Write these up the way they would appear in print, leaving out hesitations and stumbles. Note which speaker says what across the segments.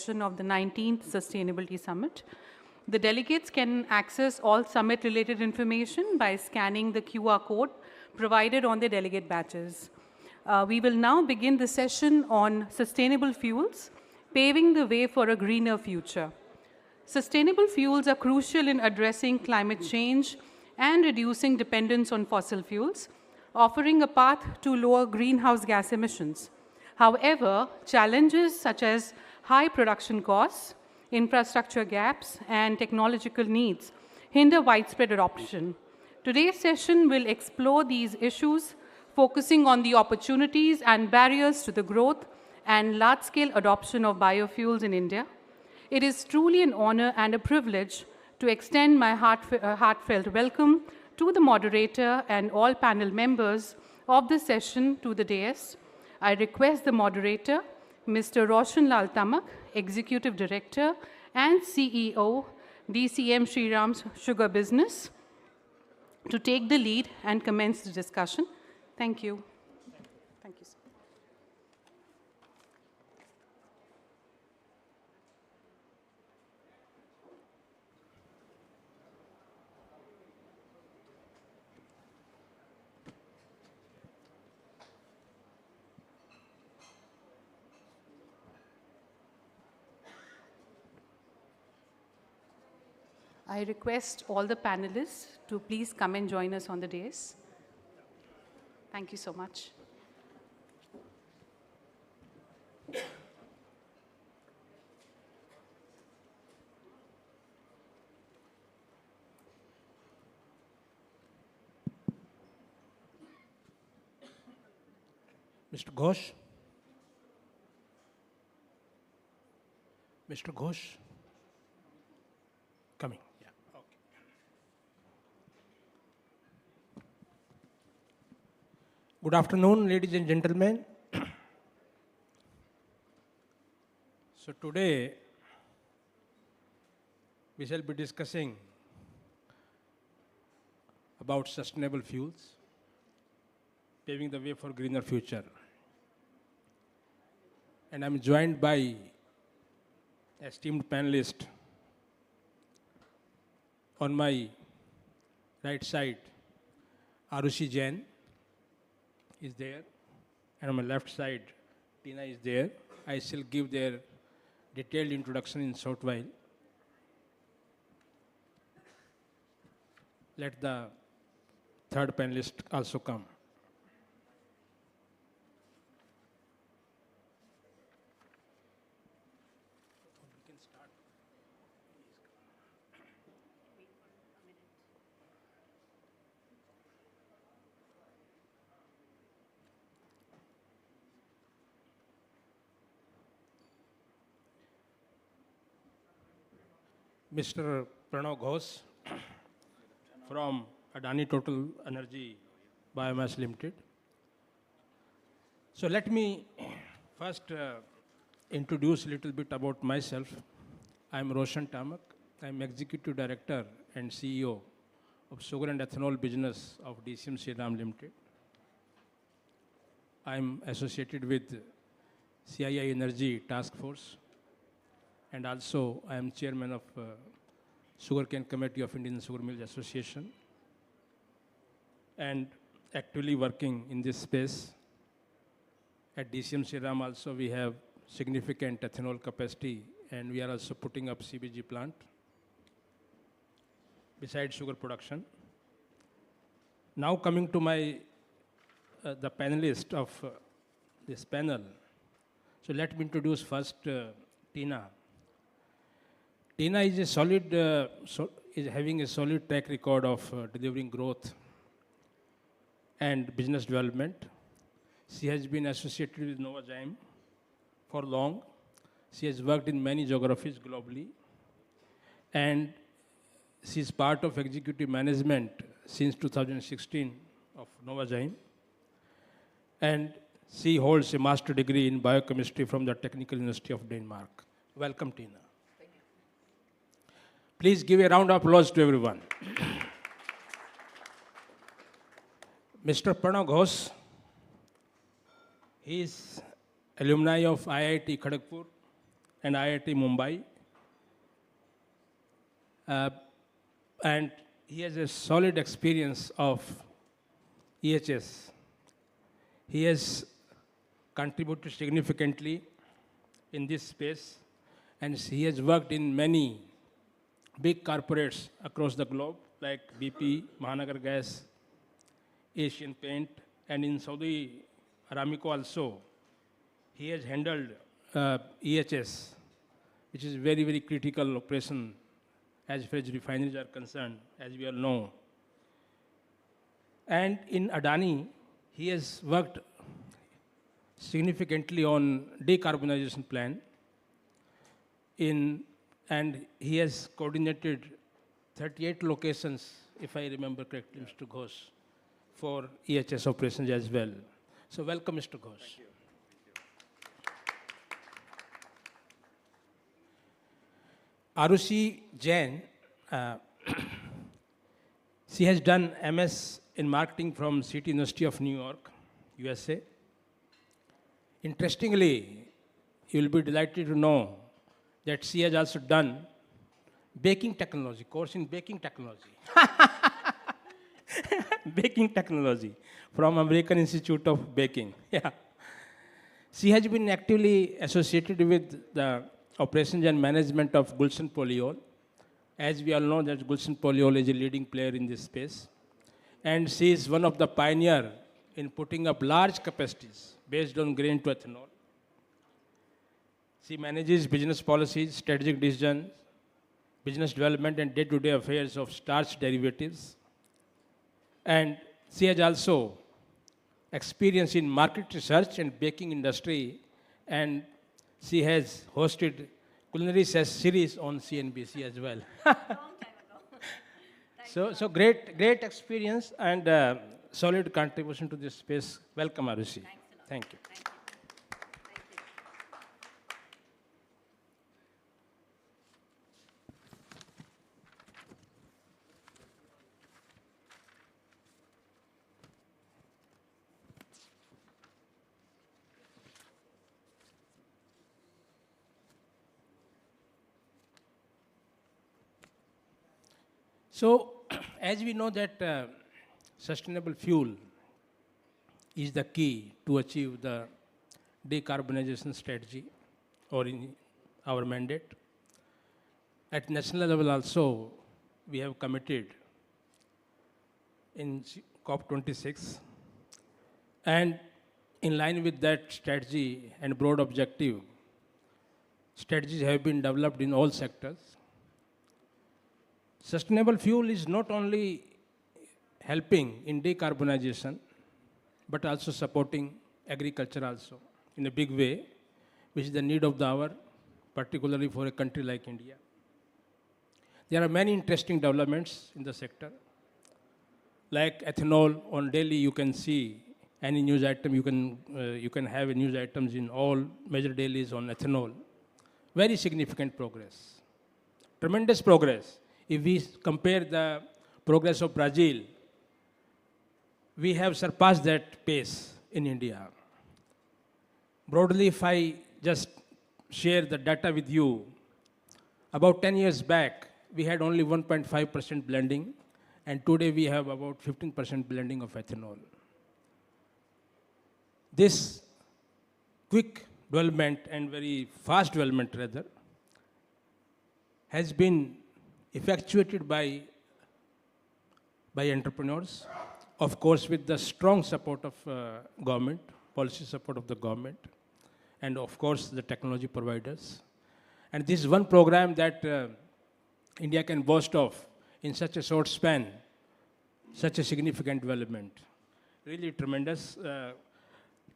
Speaker 1: session of the 19th Sustainability Summit. The delegates can access all summit-related information by scanning the QR code provided on the delegate badges. We will now begin the session on sustainable fuels, paving the way for a greener future. Sustainable fuels are crucial in addressing climate change and reducing dependence on fossil fuels, offering a path to lower greenhouse gas emissions. However, challenges such as high production costs, infrastructure gaps, and technological needs hinder widespread adoption. Today's session will explore these issues, focusing on the opportunities and barriers to the growth and large-scale adoption of biofuels in India. It is truly an honor and a privilege to extend my heartfelt welcome to the moderator and all panel members of the session to the dais. I request the moderator, Mr. Roshan Lal Tamak, Executive Director and CEO, DCM Shriram's Sugar Business, to take the lead and commence the discussion. Thank you. Thank you, sir. I request all the panelists to please come and join us on the dais. Thank you so much.
Speaker 2: Mr. Ghosh? Mr. Ghosh? Coming. Yeah. Okay. Good afternoon, ladies and gentlemen. So today, we shall be discussing about sustainable fuels, paving the way for greener future. And I'm joined by esteemed panelists. On my right side, Arushi Jain is there, and on my left side, Tina is there. I shall give their detailed introduction in a short while. Let the third panelist also come. Mr. Pranav Ghosh from Adani Total Energy Biomass Limited. So let me first introduce a little bit about myself. I'm Roshan Tamak. I'm Executive Director and CEO of Sugar and Ethanol Business of DCM Shriram Limited. I'm associated with CII Energy Task Force, and also I am chairman of Sugarcane Committee of Indian Sugar Mills Association, and actively working in this space. At DCM Shriram also we have significant ethanol capacity, and we are also putting up CBG plant besides sugar production. Now coming to my the panelist of this panel. So let me introduce first Tina. Tina is a solid, is having a solid track record of delivering growth and business development. She has been associated with Novozymes for long. She has worked in many geographies globally, and she is part of executive management since 2016 of Novozymes, and she holds a master degree in biochemistry from the Technical University of Denmark. Welcome, Tina. Please give a round of applause to everyone. Mr. Pranav Ghosh, he is alumni of IIT Kharagpur and IIT Mumbai. And he has a solid experience of EHS. He has contributed significantly in this space, and he has worked in many big corporates across the globe, like BP, Mahanagar Gas, Asian Paint, and in Saudi Aramco also. He has handled EHS, which is very, very critical operation as far as refineries are concerned, as we all know. And in Adani, he has worked significantly on decarbonization plan, and he has coordinated 38 locations, if I remember correctly, Mr. Ghosh, for EHS operations as well. So welcome, Mr. Ghosh.
Speaker 3: Thank you.
Speaker 2: Arushi Jain, she has done MS in marketing from City University of New York, USA. Interestingly, you will be delighted to know that she has also done baking technology, course in baking technology. Baking technology from American Institute of Baking. Yeah. She has been actively associated with the operations and management of Gulshan Polyol. As we all know that Gulshan Polyol is a leading player in this space. And she is one of the pioneers in putting up large capacities based on grain to ethanol. She manages business policies, strategic decisions, business development, and day-to-day affairs of starch derivatives. And she has also experience in market research and baking industry, and she has hosted culinary series on CNBC as well. So great experience and solid contribution to this space. Welcome, Arushi. Thank you. So, as we know that sustainable fuel is the key to achieve the decarbonization strategy or in our mandate. At national level also, we have committed in COP26, and in line with that strategy and broad objective, strategies have been developed in all sectors. Sustainable fuel is not only helping in decarbonization, but also supporting agriculture also in a big way, which is the need of the hour, particularly for a country like India. There are many interesting developments in the sector. Like ethanol, on daily you can see any news item, you can have news items in all major dailies on ethanol. Very significant progress, tremendous progress. If we compare the progress of Brazil, we have surpassed that pace in India. Broadly, if I just share the data with you, about 10 years back, we had only 1.5% blending, and today we have about 15% blending of ethanol. This quick development and very fast development rather has been effectuated by entrepreneurs, of course with the strong support of government, policy support of the government, and of course the technology providers. And this is one program that India can boast of in such a short span, such a significant development. Really tremendous,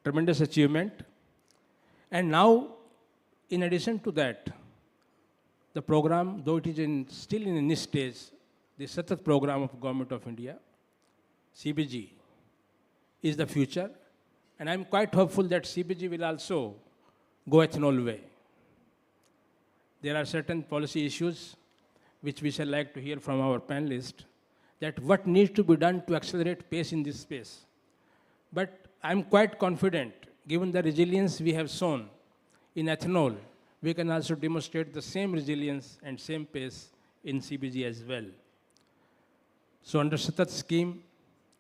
Speaker 2: tremendous achievement. And now, in addition to that, the program, though it is still in a niche stage, the Satat program of Government of India, CBG, is the future. And I'm quite hopeful that CBG will also go ethanol way. There are certain policy issues which we shall like to hear from our panelists, that what needs to be done to accelerate pace in this space. But I'm quite confident, given the resilience we have shown in ethanol, we can also demonstrate the same resilience and same pace in CBG as well. So under Satat scheme,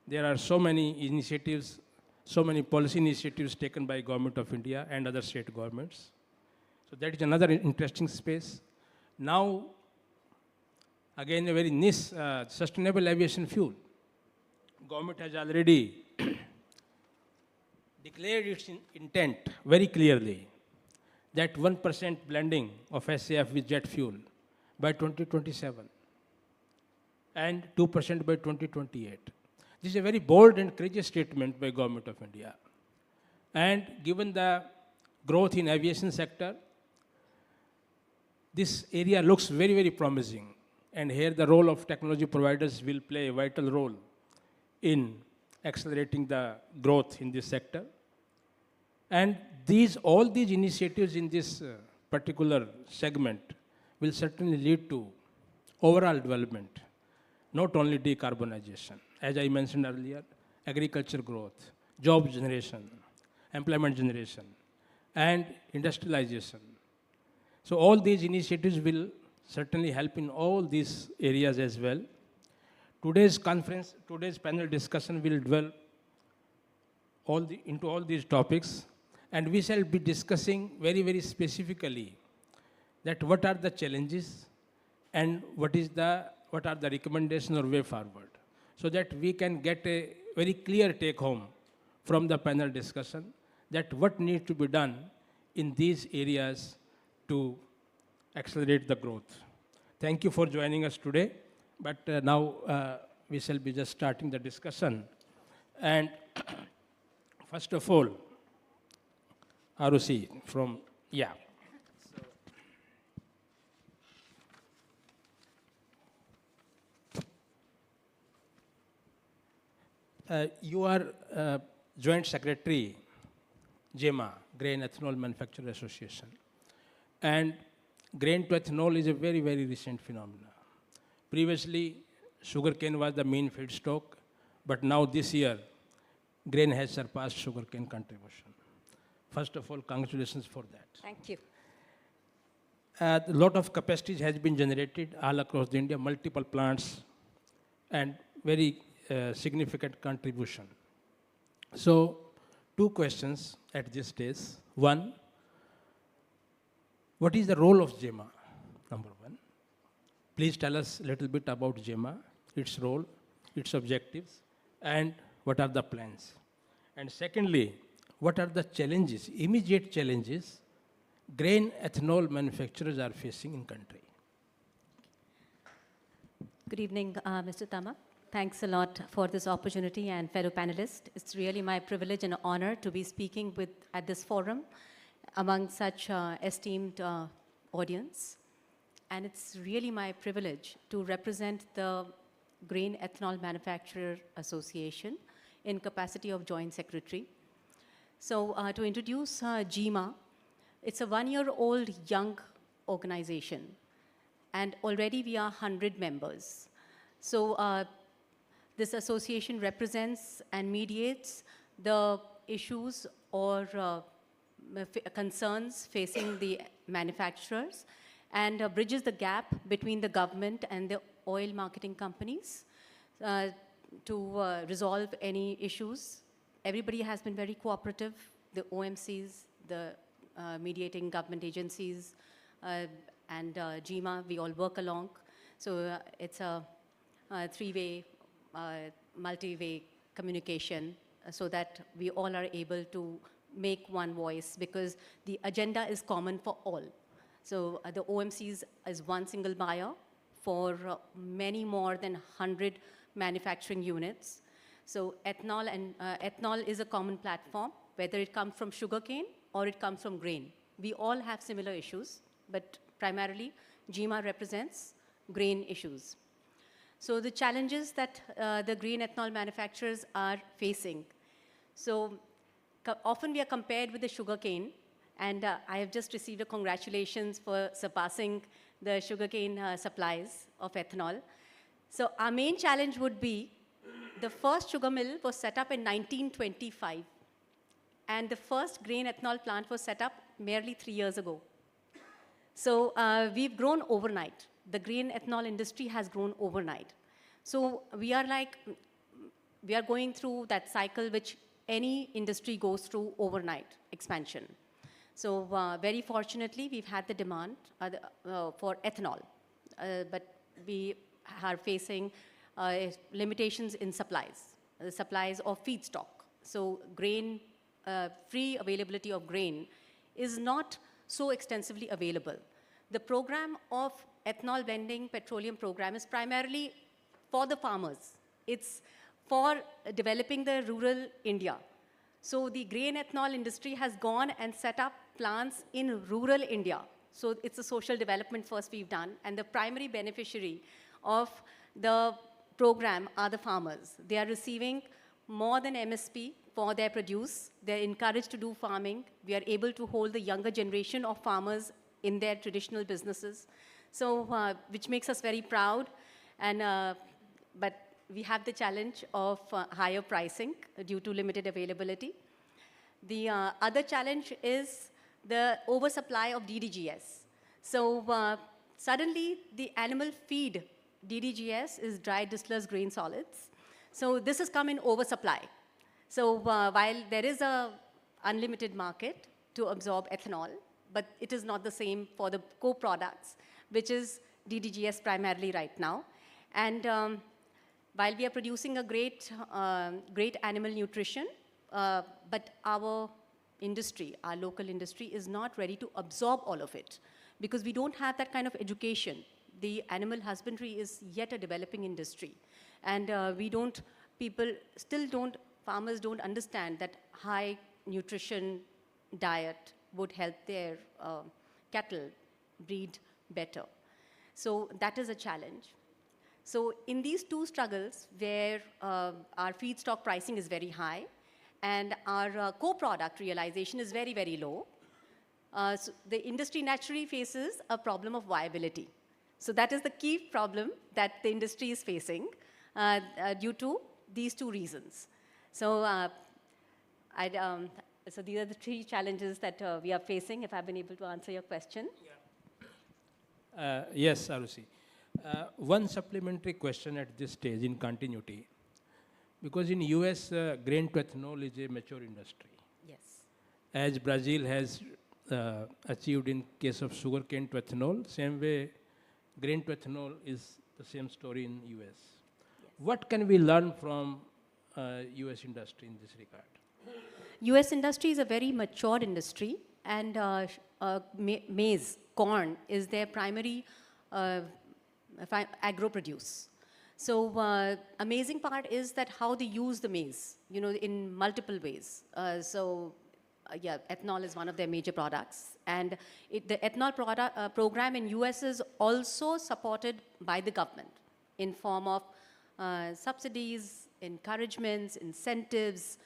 Speaker 2: there are so many initiatives, so many policy initiatives taken by Government of India and other state governments. So that is another interesting space. Now, again, a very niche sustainable aviation fuel. Government has already declared its intent very clearly that 1% blending of SAF with jet fuel by 2027 and 2% by 2028. This is a very bold and courageous statement by Government of India. And given the growth in aviation sector, this area looks very, very promising. And here the role of technology providers will play a vital role in accelerating the growth in this sector. And all these initiatives in this particular segment will certainly lead to overall development, not only decarbonization. As I mentioned earlier, agriculture growth, job generation, employment generation, and industrialization. So all these initiatives will certainly help in all these areas as well. Today's panel discussion will dwell into all these topics, and we shall be discussing very, very specifically that what are the challenges and what are the recommendations or way forward, so that we can get a very clear take home from the panel discussion that what needs to be done in these areas to accelerate the growth. Thank you for joining us today, but now we shall be just starting the discussion. And first of all, ROC from, yeah. You are Joint Secretary, JEMA, Grain Ethanol Manufacturer Association. And grain to ethanol is a very, very recent phenomenon. Previously, sugarcane was the main feedstock, but now this year, grain has surpassed sugarcane contribution. First of all, congratulations for that.
Speaker 3: Thank you.
Speaker 2: A lot of capacities has been generated all across the India, multiple plants, and very significant contribution. So, two questions at this stage. One, what is the role of JEMA? Number one. Please tell us a little bit about JEMA, its role, its objectives, and what are the plans? And secondly, what are the challenges, immediate challenges, grain ethanol manufacturers are facing in country?
Speaker 3: Good evening, Mr. Tama. Thanks a lot for this opportunity, and fellow panelists. It's really my privilege and honor to be speaking at this forum among such esteemed audience. And it's really my privilege to represent the Grain Ethanol Manufacturer Association in capacity of Joint Secretary. So to introduce JEMA, it's a one-year-old young organization, and already we are 100 members. So this association represents and mediates the issues or concerns facing the manufacturers, and bridges the gap between the government and the oil marketing companies to resolve any issues. Everybody has been very cooperative, the OMCs, the mediating government agencies, and JEMA, we all work along. So it's a three-way, multi-way communication so that we all are able to make one voice, because the agenda is common for all. So the OMCs is one single buyer for many more than 100 manufacturing units. So ethanol is a common platform, whether it comes from sugarcane or it comes from grain. We all have similar issues, but primarily JEMA represents grain issues. So the challenges that the grain ethanol manufacturers are facing. So often we are compared with the sugarcane, and I have just received a congratulations for surpassing the sugarcane supplies of ethanol. So our main challenge would be, the first sugar mill was set up in 1925, and the first grain ethanol plant was set up merely 3 years ago. So we've grown overnight. The grain ethanol industry has grown overnight. So we are going through that cycle which any industry goes through overnight expansion. So very fortunately, we've had the demand for ethanol, but we are facing limitations in supplies, the supplies of feedstock. So free availability of grain is not so extensively available. The program of ethanol blending petroleum program is primarily for the farmers. It's for developing the rural India. So the grain ethanol industry has gone and set up plants in rural India. So it's a social development first we've done, and the primary beneficiary of the program are the farmers. They are receiving more than MSP for their produce. They're encouraged to do farming. We are able to hold the younger generation of farmers in their traditional businesses. So, which makes us very proud. And, but we have the challenge of higher pricing due to limited availability. The other challenge is the oversupply of DDGS. So suddenly the animal feed DDGS is dried distillers grain solids. So this has come in oversupply. So while there is a unlimited market to absorb ethanol, but it is not the same for the co-products, which is DDGS primarily right now. And while we are producing a great animal nutrition, but our industry, our local industry, is not ready to absorb all of it because we don't have that kind of education. The animal husbandry is yet a developing industry. And farmers don't understand that high nutrition diet would help their cattle breed better. So that is a challenge. So in these two struggles where our feedstock pricing is very high and our co-product realization is very, very low, so the industry naturally faces a problem of viability. So that is the key problem that the industry is facing due to these two reasons. So, so these are the three challenges that we are facing, if I've been able to answer your question.
Speaker 2: Yeah. Yes, Arushi. One supplementary question at this stage in continuity, because in US, grain to ethanol is a mature industry.
Speaker 3: Yes.
Speaker 2: As Brazil has achieved in case of sugarcane to ethanol, same way grain to ethanol is the same story in US. Yes. What can we learn from US industry in this regard?
Speaker 3: US industry is a very mature industry, and maize, corn, is their primary agro produce. So amazing part is that how they use the maize, in multiple ways. Yeah, ethanol is one of their major products. And the ethanol program in US is also supported by the government in form of subsidies, encouragements, incentives,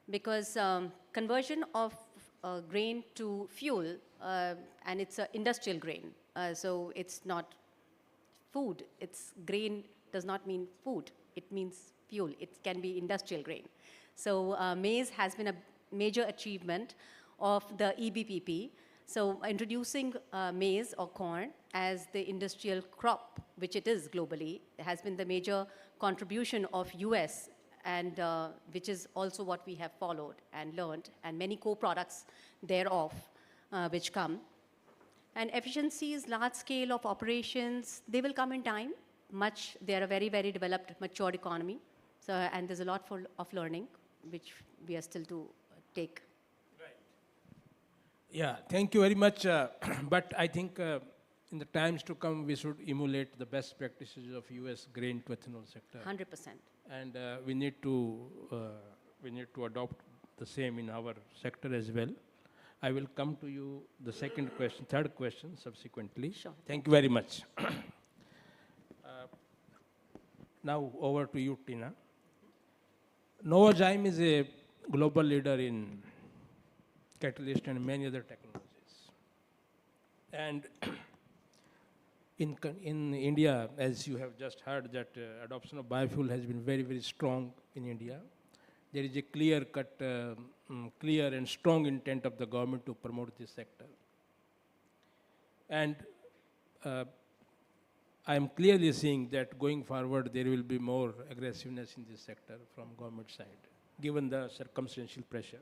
Speaker 3: because conversion of grain to fuel, and it's an industrial grain, so it's not food. Grain does not mean food. It means fuel. It can be industrial grain. So maize has been a major achievement of the EBPP. So introducing maize or corn as the industrial crop, which it is globally, has been the major contribution of US, and which is also what we have followed and learned, and many co-products thereof which come. And efficiencies, large scale of operations, they will come in time. They're a very, very developed, matured economy. So, and there's a lot of learning, which we are still to take.
Speaker 2: Right. Yeah, thank you very much. But I think in the times to come, we should emulate the best practices of US grain to ethanol sector.
Speaker 3: 100%.
Speaker 2: And we need to adopt the same in our sector as well. I will come to you the third question subsequently.
Speaker 3: Sure.
Speaker 2: Thank you very much. Now over to you, Tina. Novozymes is a global leader in catalyst and many other technologies. And in India, as you have just heard, that adoption of biofuel has been very, very strong in India. There is a clear and strong intent of the government to promote this sector. And I am clearly seeing that going forward, there will be more aggressiveness in this sector from government side, given the circumstantial pressure.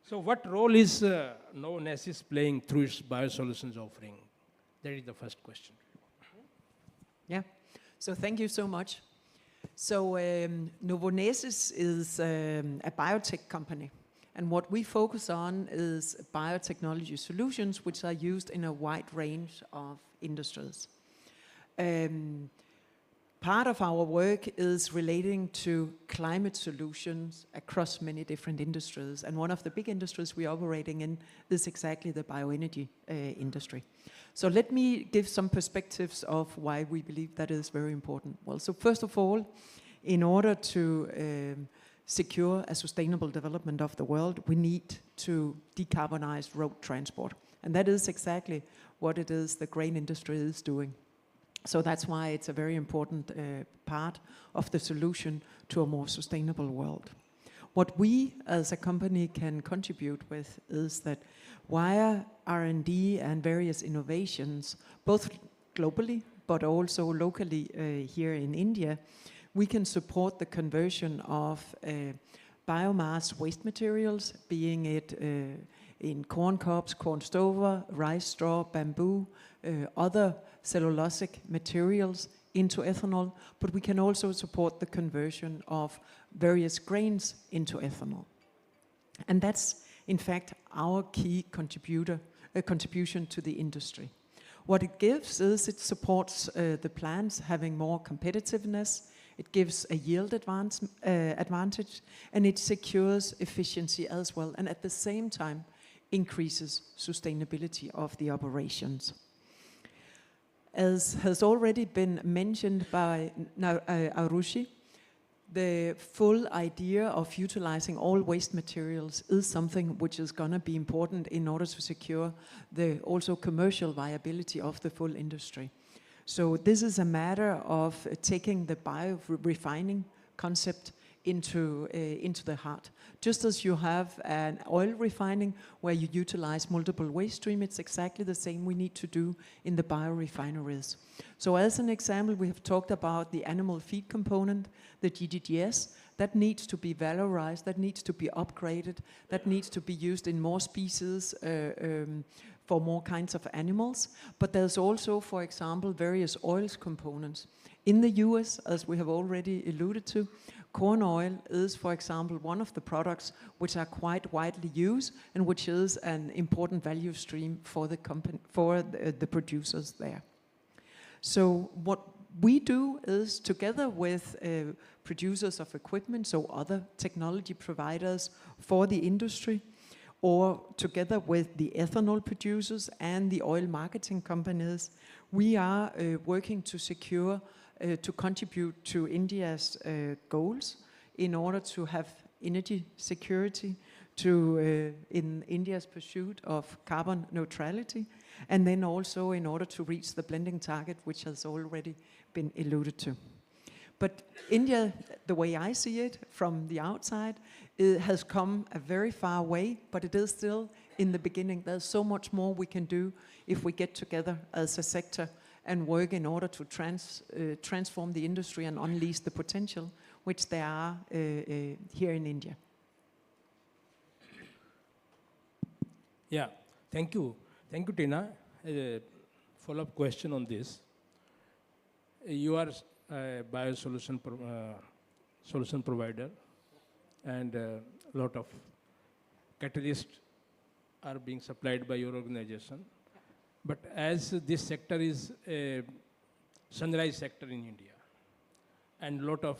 Speaker 2: So what role is Novo Nordisk playing through its biosolutions offering? That is the first question.
Speaker 4: Yeah, so thank you so much. So Novo Nordisk is a biotech company. And what we focus on is biotechnology solutions, which are used in a wide range of industries. Part of our work is relating to climate solutions across many different industries. And one of the big industries we're operating in is exactly the bioenergy industry. So let me give some perspectives of why we believe that is very important. Well, so first of all, in order to secure a sustainable development of the world, we need to decarbonize road transport. And that is exactly what it is the grain industry is doing. So that's why it's a very important part of the solution to a more sustainable world. What we as a company can contribute with is that via R&D and various innovations, both globally but also locally here in India, we can support the conversion of biomass waste materials, being it in corn cobs, corn stover, rice straw, bamboo, other cellulosic materials into ethanol, but we can also support the conversion of various grains into ethanol. And that's, in fact, our key contribution to the industry. What it gives is it supports the plants having more competitiveness, it gives a yield advantage, and it secures efficiency as well, and at the same time increases sustainability of the operations. As has already been mentioned by Arushi, the full idea of utilizing all waste materials is something which is going to be important in order to secure the also commercial viability of the full industry. So this is a matter of taking the biorefining concept into the heart. Just as you have an oil refining where you utilize multiple waste streams, it's exactly the same we need to do in the biorefineries. So as an example, we have talked about the animal feed component, the GDGS, that needs to be valorized, that needs to be upgraded, that needs to be used in more species for more kinds of animals. But there's also, for example, various oils components. In the US, as we have already alluded to, corn oil is, for example, one of the products which are quite widely used and which is an important value stream for the company, for the producers there. So what we do is, together with producers of equipment, so other technology providers for the industry, or together with the ethanol producers and the oil marketing companies, we are working to secure to contribute to India's goals in order to have energy security, in India's pursuit of carbon neutrality, and then also in order to reach the blending target, which has already been alluded to. But India, the way I see it from the outside, it has come a very far way, but it is still in the beginning. There's so much more we can do if we get together as a sector and work in order to transform the industry and unleash the potential which there are here in India.
Speaker 2: Yeah, thank you. Thank you, Tina. A follow-up question on this. You are a biosolution solution provider, and a lot of catalysts are being supplied by your organization. But as this sector is a sunrise sector in India, and a lot of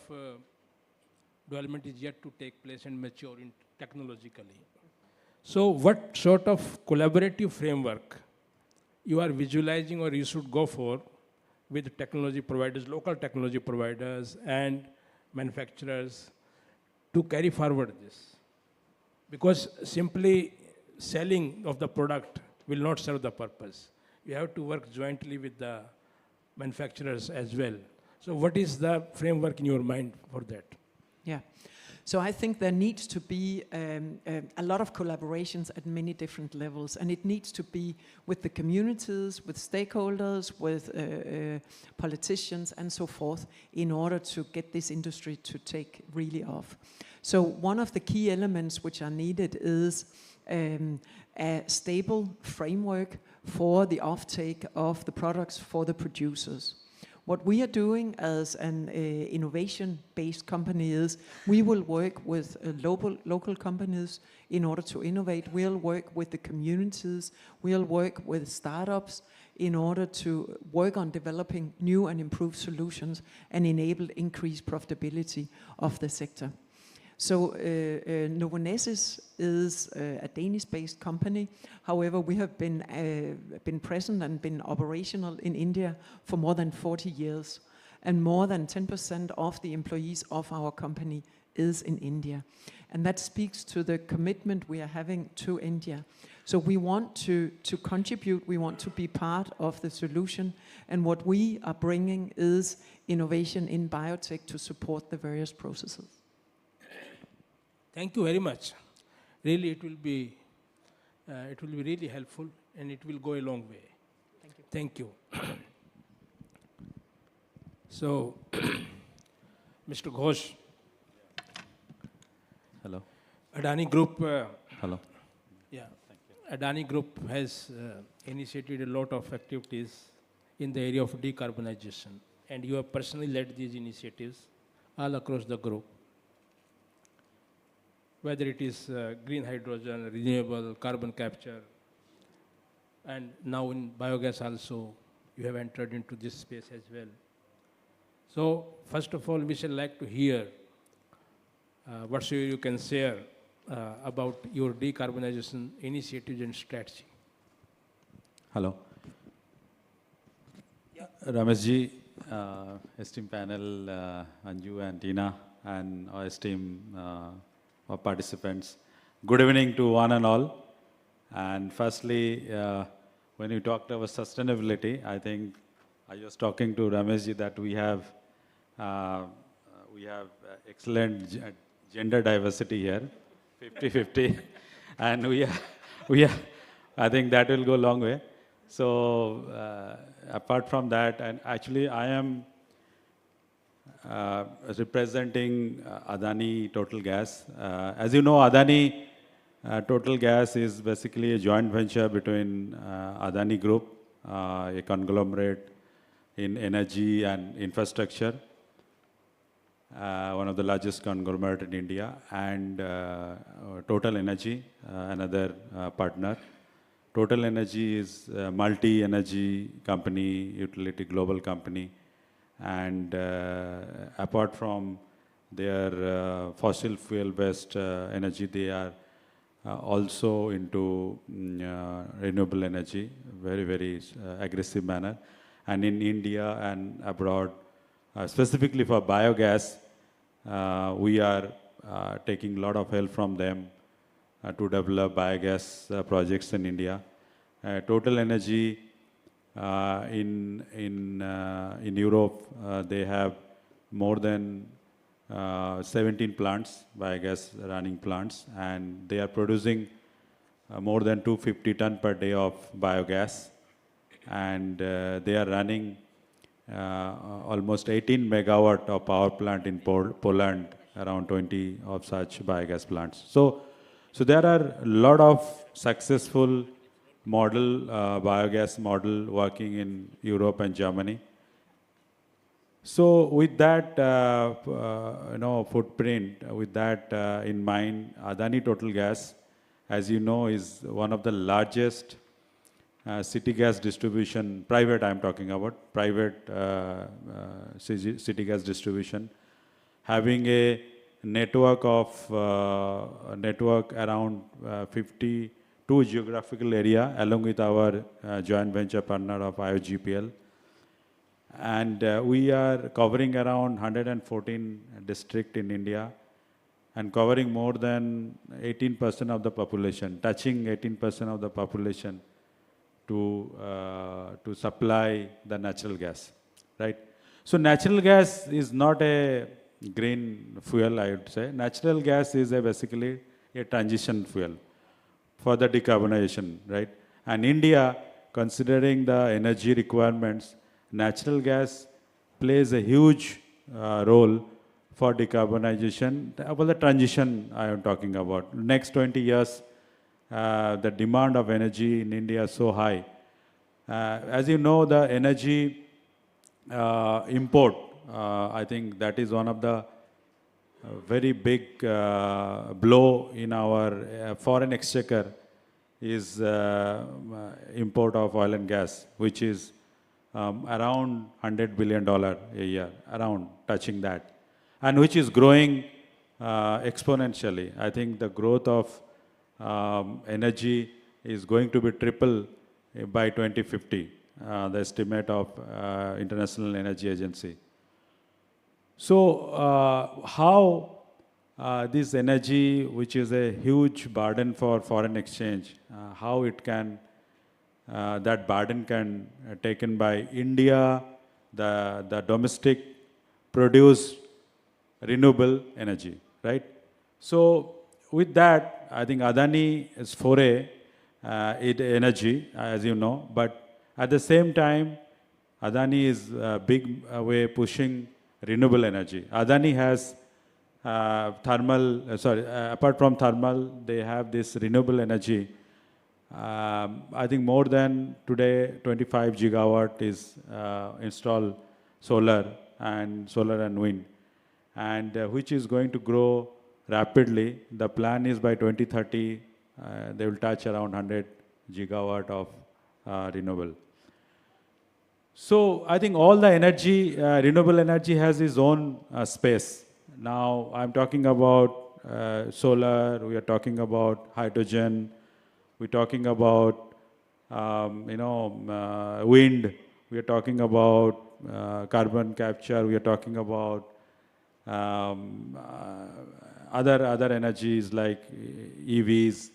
Speaker 2: development is yet to take place and mature technologically. So what sort of collaborative framework you are visualizing or you should go for with technology providers, local technology providers and manufacturers to carry forward this? Because simply selling of the product will not serve the purpose. You have to work jointly with the manufacturers as well. So what is the framework in your mind for that?
Speaker 4: Yeah. So I think there needs to be a lot of collaborations at many different levels, and it needs to be with the communities, with stakeholders, with politicians and so forth, in order to get this industry to take really off. So one of the key elements which are needed is a stable framework for the offtake of the products for the producers. What we are doing as an innovation-based company is we will work with local companies in order to innovate. We'll work with the communities. We'll work with startups in order to work on developing new and improved solutions and enable increased profitability of the sector. So Novonesis is a Danish-based company. However, we have been present and been operational in India for more than 40 years. And more than 10% of the employees of our company is in India. And that speaks to the commitment we are having to India. So we want to contribute, we want to be part of the solution. And what we are bringing is innovation in biotech to support the various processes.
Speaker 2: Thank you very much. Really, it will be really helpful, and it will go a long way. Thank you. Thank you. So, Mr. Ghosh.
Speaker 5: Hello.
Speaker 2: Adani Group.
Speaker 5: Hello.
Speaker 2: Yeah. Adani Group has initiated a lot of activities in the area of decarbonization, and you have personally led these initiatives all across the group. Whether it is green hydrogen, renewable, carbon capture, and now in biogas also, you have entered into this space as well. So, first of all, we should like to hear what you can share about your decarbonization initiatives and strategy.
Speaker 5: Hello. Yeah. Rameshji, esteemed panel, Anju and Tina, and our esteemed participants. Good evening to one and all. And firstly, when you talked about sustainability, I think I was talking to Rameshji that we have excellent gender diversity here, 50-50, and we are, I think that will go a long way. So apart from that, and actually I am representing Adani Total Gas. As you know, Adani Total Gas is basically a joint venture between Adani Group, a conglomerate in energy and infrastructure, one of the largest conglomerate in India, and Total Energy, another partner. Total Energy is a multi-energy company, utility global company. And apart from their fossil fuel-based energy, they are also into renewable energy, very, very aggressive manner. And in India and abroad, specifically for biogas, we are taking a lot of help from them to develop biogas projects in India. Total Energy in Europe, they have more than 17 plants, biogas running plants, and they are producing more than 250 tons per day of biogas. And they are running almost 18 megawatt of power plant in Poland, around 20 of such biogas plants. So there are a lot of successful model, biogas model working in Europe and Germany. So with that footprint, with that in mind, Adani Total Gas, as you know, is one of the largest city gas distribution, private I'm talking about, private city gas distribution, having a network around 52 geographical area, along with our joint venture partner of IOGPL. And we are covering around 114 districts in India and covering more than 18% of the population, touching 18% of the population to supply the natural gas, right? So natural gas is not a green fuel, I would say. Natural gas is basically a transition fuel for the decarbonization, right? And India, considering the energy requirements, natural gas plays a huge role for decarbonization, about the transition I am talking about. Next 20 years, the demand of energy in India is so high. As you know, the energy import, I think that is one of the very big blow in our foreign exchequer is import of oil and gas, which is around $100 billion a year, around touching that, and which is growing exponentially. I think the growth of energy is going to be triple by 2050, the estimate of International Energy Agency. So how this energy, which is a huge burden for foreign exchange, how it can, that burden can taken by India, the domestic produced renewable energy, right? So with that, I think Adani is foray in energy, as you know, but at the same time, Adani is big way pushing renewable energy. Adani has apart from thermal, they have this renewable energy. I think more than today, 25 gigawatt is installed solar and wind, and which is going to grow rapidly. The plan is by 2030, they will touch around 100 gigawatt of renewable. So I think all the energy, renewable energy has its own space. Now I'm talking about solar, we are talking about hydrogen, we're talking about wind, we are talking about carbon capture, we are talking about other energies like EVs,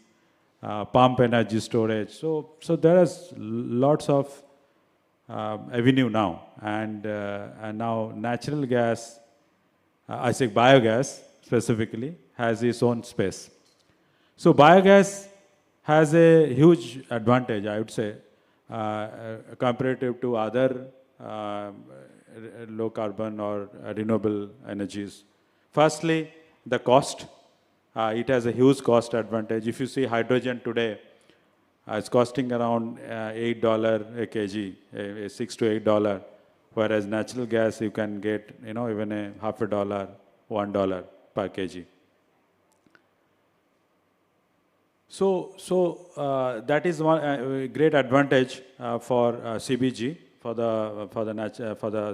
Speaker 5: pump energy storage. So there is lots of avenue now, and now natural gas, I say biogas specifically, has its own space. So biogas has a huge advantage, I would say, comparative to other low carbon or renewable energies. Firstly, the cost. It has a huge cost advantage. If you see hydrogen today, it's costing around $8 a kg, $6 to $8, whereas natural gas you can get, even a half a dollar, $1 per kg. So that is one great advantage for CBG, for the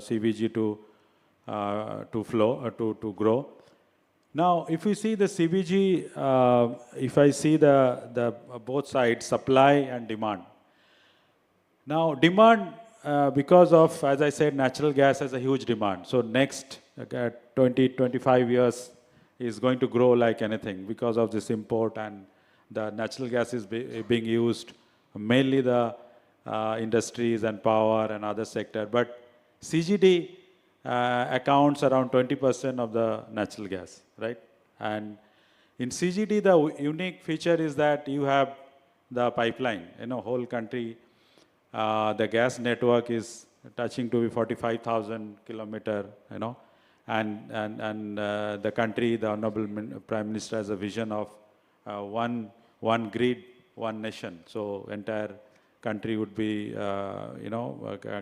Speaker 5: CBG to flow to grow. Now, if we see the CBG, if I see the both sides, supply and demand. Now, demand, because of, as I said, natural gas has a huge demand. So next 20, 25 years is going to grow like anything because of this import, and the natural gas is being used, mainly the industries and power and other sector. But CGD accounts around 20% of the natural gas, right? And in CGD, the unique feature is that you have the pipeline, whole country. The gas network is touching to be 45,000 kilometer, and the country, the Honorable Prime Minister has a vision of one grid, one nation. So entire country would be,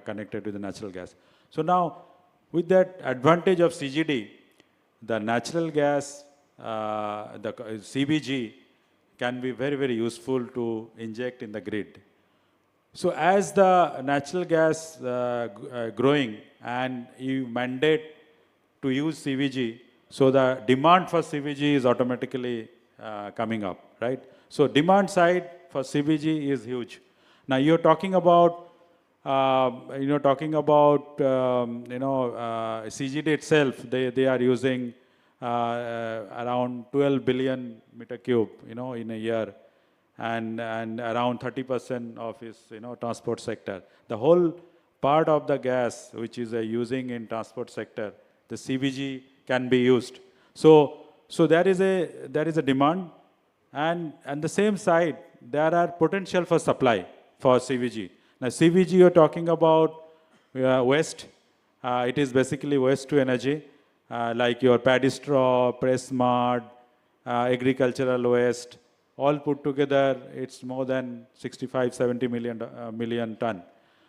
Speaker 5: connected to the natural gas. So now, with that advantage of CGD, the natural gas, the CBG can be very, very useful to inject in the grid. So as the natural gas growing and you mandate to use CBG, so the demand for CBG is automatically coming up, right? So demand side for CBG is huge. Now you're talking about CGD itself, they are using around 12 billion meter cube, in a year, and around 30% of its, transport sector. The whole part of the gas which is using in transport sector, the CBG can be used. So there is a demand, and the same side, there are potential for supply for CVG. Now, CVG, you're talking about waste. It is basically waste to energy, like your paddy straw, press mud, agricultural waste, all put together, it's more than 65, 70 million ton.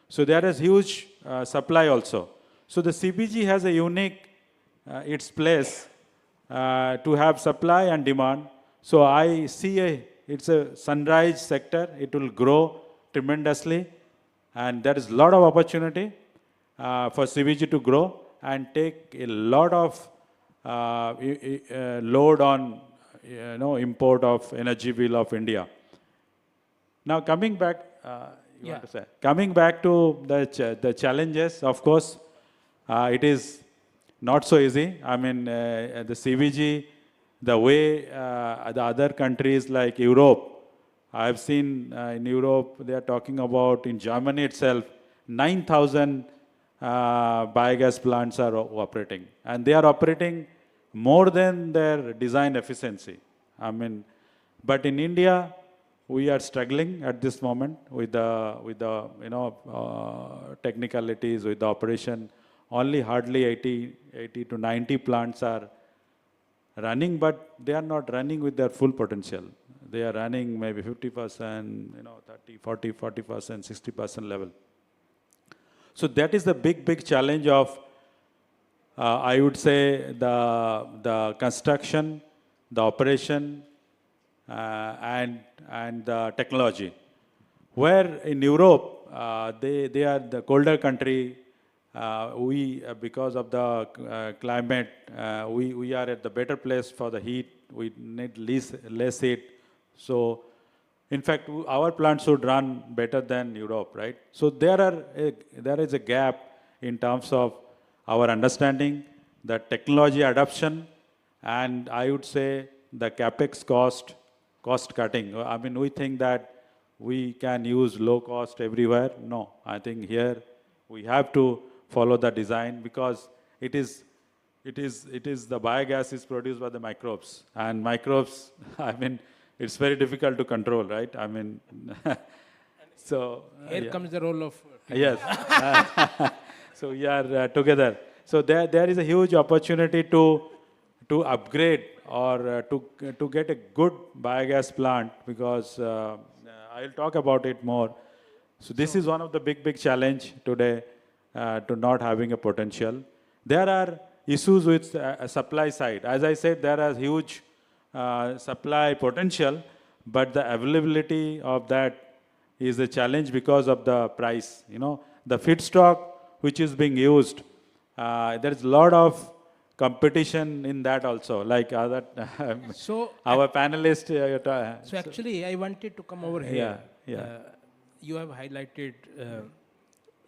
Speaker 5: So there is huge supply also. So the CBG has a unique, its place to have supply and demand. So I see it's a sunrise sector. It will grow tremendously, and there is a lot of opportunity for CBG to grow and take a lot of load on import of energy bill of India. Now coming back, you want to say? Coming back to the challenges, of course, it is not so easy. I mean, the CBG, the way the other countries like Europe, I've seen in Europe, they are talking about, in Germany itself, 9,000 biogas plants are operating. And they are operating more than their design efficiency. I mean, but in India, we are struggling at this moment with the technicalities, with the operation. Only hardly 80 to 90 plants are running, but they are not running with their full potential. They are running maybe 50%, 30, 40, 40%, 60% level. So that is the big challenge of, I would say, the construction, the operation, and the technology. Where in Europe, they are the colder country. Because of the climate, we are at the better place for the heat. We need less heat. So, in fact, our plants should run better than Europe, right? So there is a gap in terms of our understanding, the technology adoption, and I would say the capex cost cutting. I mean, we think that we can use low cost everywhere. No, I think here we have to follow the design, because it is the biogas is produced by the microbes, and microbes, I mean, it's very difficult to control, right? I mean, so
Speaker 2: here comes the role of
Speaker 5: yes. So we are together. So there is a huge opportunity to upgrade or to get a good biogas plant, because I'll talk about it more. So this is one of the big challenge today, to not having a potential. There are issues with supply side. As I said, there are huge supply potential, but the availability of that is a challenge because of the price. The feedstock which is being used, there is a lot of competition in that also, like other
Speaker 2: So
Speaker 5: our panelists.
Speaker 2: So actually, I wanted to come over here.
Speaker 5: Yeah.
Speaker 2: You have highlighted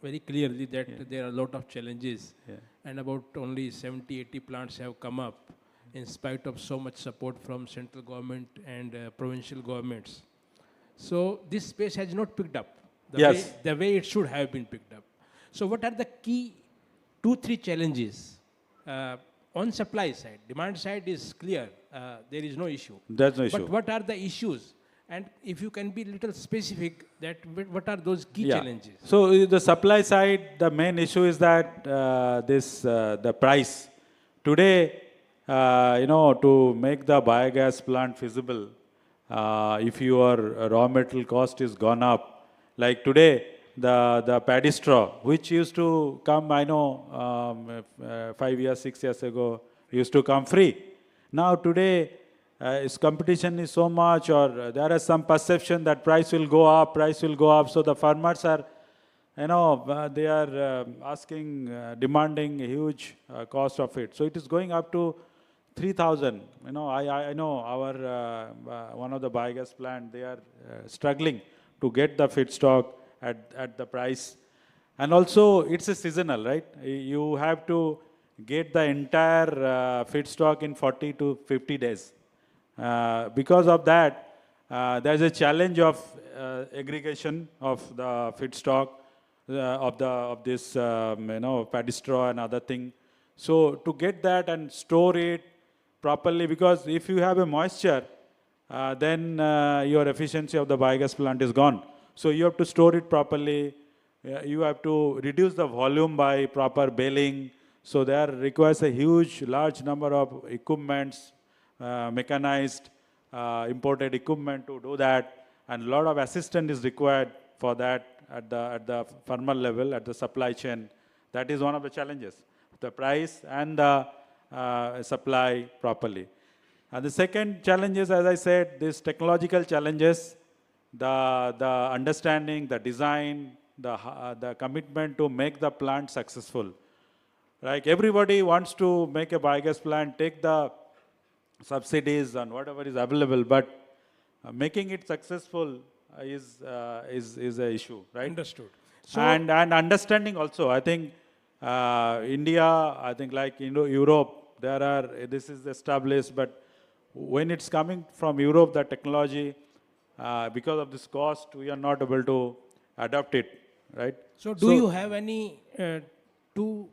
Speaker 2: very clearly that there are a lot of challenges, and about only 70, 80 plants have come up in spite of so much support from central government and provincial governments. So this space has not picked up the way it should have been picked up. So what are the key 2-3 challenges on supply side? Demand side is clear, there is no issue.
Speaker 5: There's no issue.
Speaker 2: But what are the issues? And if you can be a little specific, that what are those key challenges?
Speaker 5: So the supply side, the main issue is that the price. Today, to make the biogas plant feasible, if your raw material cost is gone up, like today, the paddy straw, which used to come, 5 years, 6 years ago, used to come free. Now today, its competition is so much, or there is some perception that price will go up. So the farmers are, they are demanding a huge cost of it. So it is going up to 3,000. I know our one of the biogas plant, they are struggling to get the feedstock at the price. And also, it's a seasonal, right? You have to get the entire feedstock in 40 to 50 days. Because of that, there's a challenge of aggregation of the feedstock of this paddy straw and other thing. So to get that and store it properly, because if you have a moisture, then your efficiency of the biogas plant is gone. So you have to store it properly. You have to reduce the volume by proper baling. So there requires a huge, large number of equipments, mechanized, imported equipment to do that, and a lot of assistance is required for that at the farmer level, at the supply chain. That is one of the challenges, the price and the supply properly. And the second challenge is, as I said, these technological challenges, the understanding, the design, the commitment to make the plant successful. Like everybody wants to make a biogas plant, take the subsidies and whatever is available, but making it successful is an issue, right?
Speaker 2: Understood. So,
Speaker 5: And understanding also, I think India, I think like Europe, this is established, but when it's coming from Europe, the technology, because of this cost, we are not able to adopt it, right?
Speaker 2: so do you have any two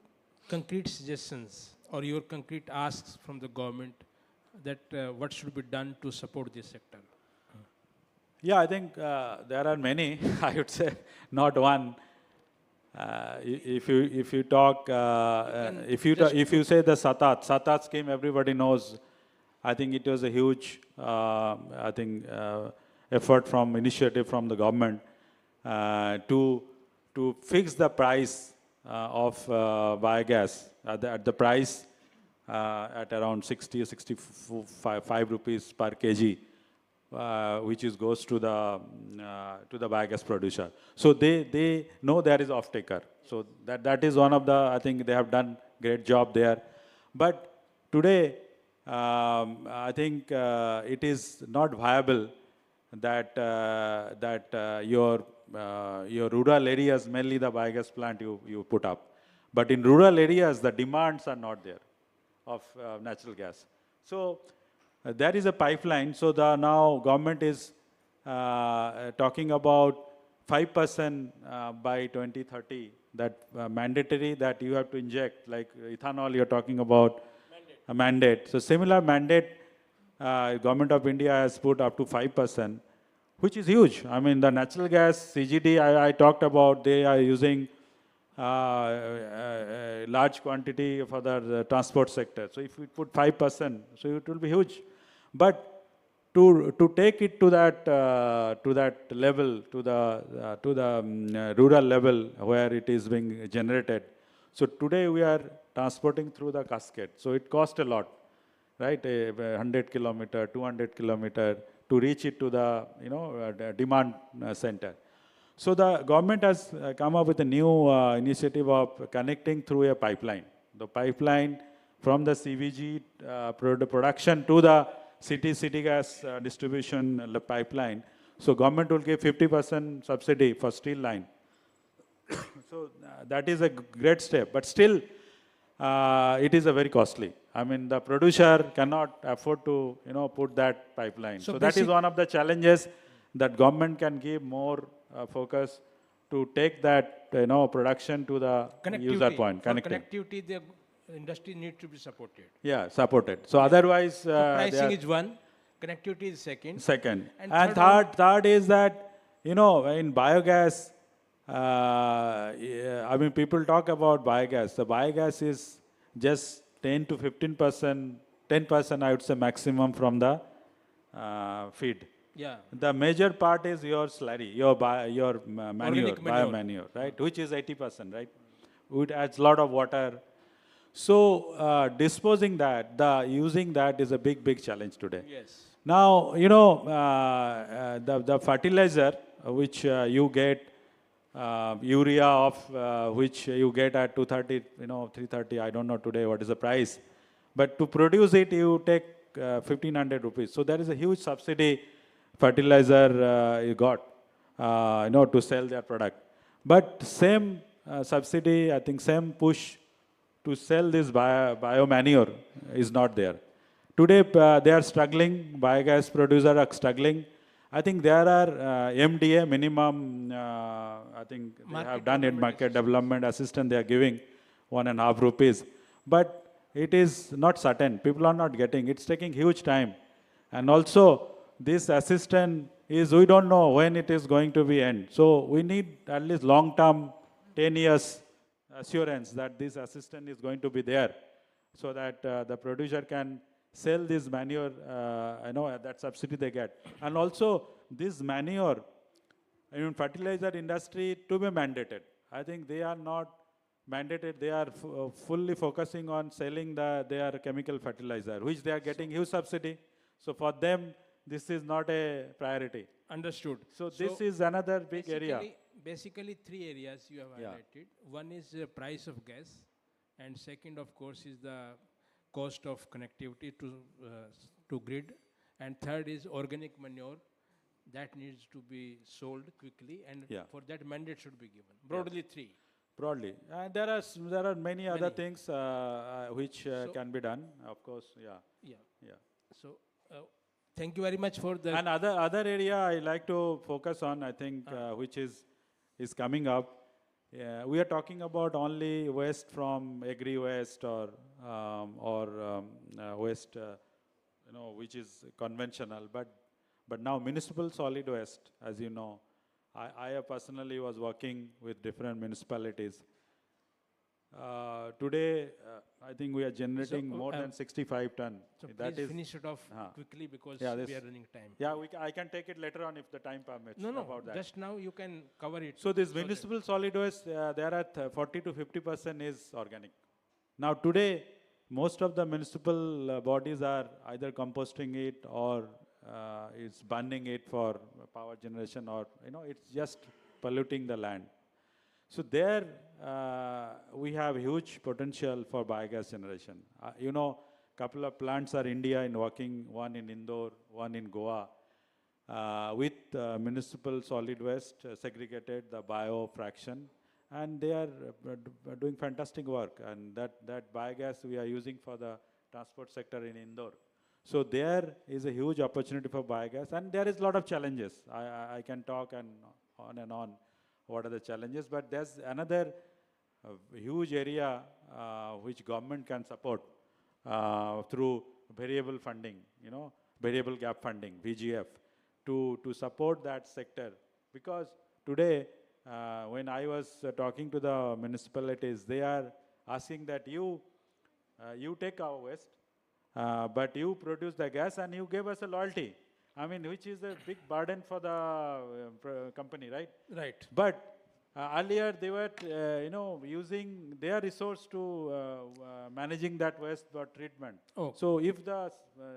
Speaker 2: concrete suggestions or your concrete asks from the government that what should be done to support this sector?
Speaker 5: Yeah, I think there are many. I would say not one. If you talk, if you say the Satat scheme, everybody knows. I think it was a huge, effort from initiative from the government to fix the price of biogas at the price at around 60 or 65 rupees per kg. Which goes to the biogas producer. So they know there is off-taker. So that is one of the, I think they have done great job there. But today, I think it is not viable that your rural areas, mainly the biogas plant you put up. But in rural areas, the demands are not there of natural gas. So there is a pipeline. So the now government is talking about 5% by 2030, that mandatory that you have to inject, like ethanol you're talking about, a mandate. So similar mandate, Government of India has put up to 5%, which is huge. I mean, the natural gas, CGD, I talked about, they are using large quantity for the transport sector. So if we put 5%, so it will be huge. But to take it to that level, to the rural level where it is being generated. So today we are transporting through the cascade. So it costs a lot, right? 100 kilometer, 200 kilometer to reach it to the demand center. So the government has come up with a new initiative of connecting through a pipeline. The pipeline from the CVG production to the city gas distribution pipeline. So government will give 50% subsidy for steel line. So that is a great step, but still it is a very costly. I mean, the producer cannot afford to put that pipeline. So that is one of the challenges that government can give more focus to take that production to the user point.
Speaker 2: Connectivity, the industry needs to be supported.
Speaker 5: Yeah, supported. So otherwise,
Speaker 2: so pricing is one, connectivity is second.
Speaker 5: Second, and third is that in biogas. I mean, people talk about biogas. The biogas is just 10 to 15%, 10% I would say maximum from the feed.
Speaker 2: Yeah.
Speaker 5: The major part is your slurry, your manure, biomanure, right? Which is 80%, right? It adds a lot of water. So disposing that, using that is a big challenge today.
Speaker 2: Yes.
Speaker 5: Now, the fertilizer which you get, urea of which you get at 230, 330, I don't know today what is the price. But to produce it, you take 1,500 rupees. So there is a huge subsidy fertilizer you got, to sell their product. But same subsidy, I think same push to sell this biomanure is not there. Today, they are struggling, biogas producers are struggling. I think there are MDA, minimum, I think they have done it, market development assistance they are giving, 1.5 rupees. but it is not certain. People are not getting. It's taking huge time. And also, this assistant is, we don't know when it is going to be end. So we need at least long-term, 10 years assurance that this assistant is going to be there so that the producer can sell this manure, that subsidy they get. And also, this manure, fertilizer industry to be mandated. I think they are not mandated. They are fully focusing on selling their chemical fertilizer, which they are getting huge subsidy. So for them, this is not a priority.
Speaker 2: Understood.
Speaker 5: So this is another big area.
Speaker 2: Basically, three areas you have
Speaker 5: Yeah.
Speaker 2: highlighted. One is the price of gas, and second, of course, is the cost of connectivity to grid, and third is organic manure that needs to be sold quickly, and
Speaker 5: Yeah.
Speaker 2: for that mandate should be given. Broadly, three.
Speaker 5: Broadly. And there are many other things which
Speaker 2: So-
Speaker 5: can be done, of course, yeah.
Speaker 2: Yeah.
Speaker 5: Yeah.
Speaker 2: So, thank you very much for the.
Speaker 5: And other area I like to focus on, I think, which is coming up. We are talking about only waste from agri waste or waste, which is conventional. But now municipal solid waste, as you know, I personally was working with different municipalities. Today, I think we are generating more than 65 ton.
Speaker 2: So
Speaker 5: That
Speaker 2: please
Speaker 5: is
Speaker 2: finish it off quickly because
Speaker 5: Yeah,
Speaker 2: we
Speaker 5: this-
Speaker 2: are running time.
Speaker 5: Yeah, I can take it later on if the time permits.
Speaker 2: No,
Speaker 5: about that.
Speaker 2: just now you can cover it.
Speaker 5: So this
Speaker 2: that-
Speaker 5: municipal solid waste, there are 40 to 50% is organic. Now today, most of the municipal bodies are either composting it or it's burning it for power generation, or it's just polluting the land. So there we have huge potential for biogas generation. Couple of plants are India in working, one in Indore, one in Goa, with municipal solid waste segregated, the bio fraction, and they are doing fantastic work. And that biogas we are using for the transport sector in Indore. So there is a huge opportunity for biogas, and there is a lot of challenges. I can talk and on what are the challenges, but there's another huge area which government can support through variable funding, variable gap funding, VGF, to support that sector. Because today, when I was talking to the municipalities, they are asking that you take our waste, but you produce the gas and you give us a loyalty. I mean, which is a big burden for the company, right?
Speaker 2: Right.
Speaker 5: But earlier they were, using their resource to managing that waste for treatment.
Speaker 2: Oh.
Speaker 5: So if the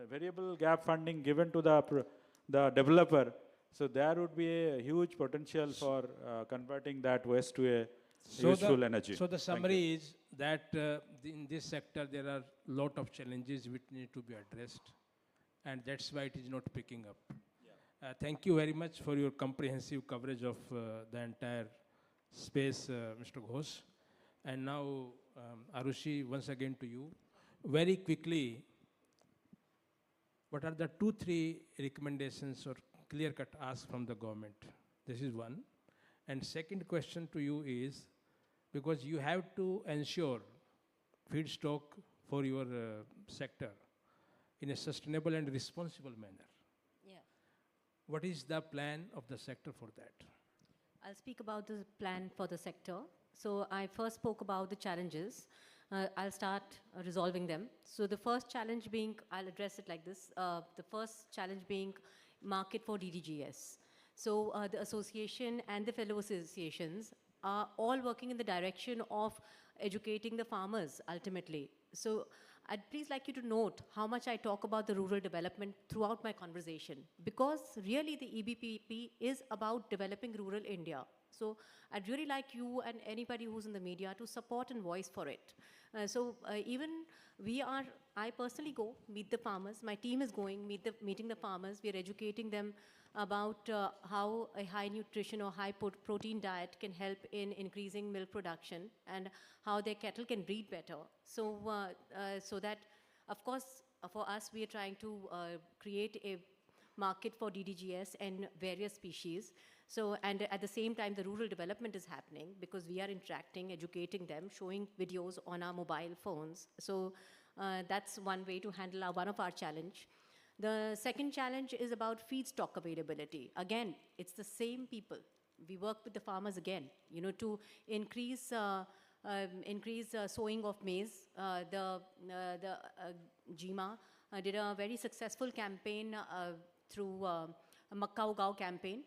Speaker 5: variable gap funding given to the developer, so there would be a huge potential for converting that waste to a useful energy.
Speaker 2: So the
Speaker 5: Thank you.
Speaker 2: summary is that in this sector there are lot of challenges which need to be addressed, and that's why it is not picking up. Thank you very much for your comprehensive coverage of the entire space, Mr. Ghosh. And now, Arushi, once again to you. Very quickly, what are the 2-3 recommendations or clear-cut asks from the government? This is one. And second question to you is, because you have to ensure feedstock for your sector in a sustainable and responsible manner.
Speaker 3: Yeah.
Speaker 2: What is the plan of the sector for that?
Speaker 3: I'll speak about the plan for the sector. So I first spoke about the challenges. I'll start resolving them. So the first challenge being, I'll address it like this. The first challenge being market for DDGS. So the association and the fellow associations are all working in the direction of educating the farmers ultimately. So I'd please like you to note how much I talk about the rural development throughout my conversation, because really the EBPP is about developing rural India. So I'd really like you and anybody who's in the media to support and voice for it. I personally go meet the farmers. My team is going meeting the farmers. We are educating them about how a high nutrition or high protein diet can help in increasing milk production and how their cattle can breed better. So that, of course, for us, we are trying to create a market for DDGS and various species. So, and at the same time, the rural development is happening because we are interacting, educating them, showing videos on our mobile phones. So that's one way to handle one of our challenge. The second challenge is about feedstock availability. Again, it's the same people. We work with the farmers again, you know, to increase sowing of maize. GIMA did a very successful campaign through a Makka Ugao campaign,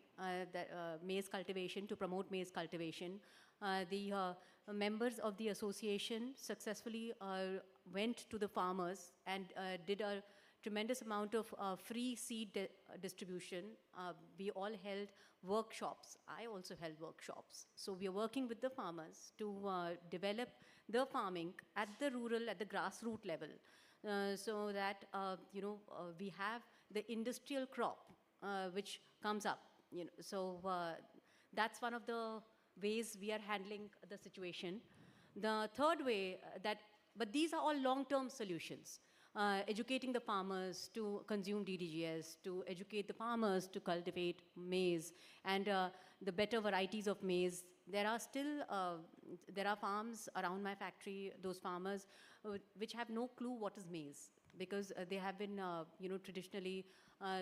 Speaker 3: maize cultivation, to promote maize cultivation. The members of the association successfully went to the farmers and did a tremendous amount of free seed distribution. We all held workshops. I also held workshops. So we are working with the farmers to develop the farming at the rural, at the grassroots level, so that we have the industrial crop which comes up. You know, so that's one of the ways we are handling the situation. The third way but these are all long-term solutions. Educating the farmers to consume DDGS, to educate the farmers to cultivate maize, and the better varieties of maize. There are still, there are farms around my factory, those farmers, which have no clue what is maize, because they have been, traditionally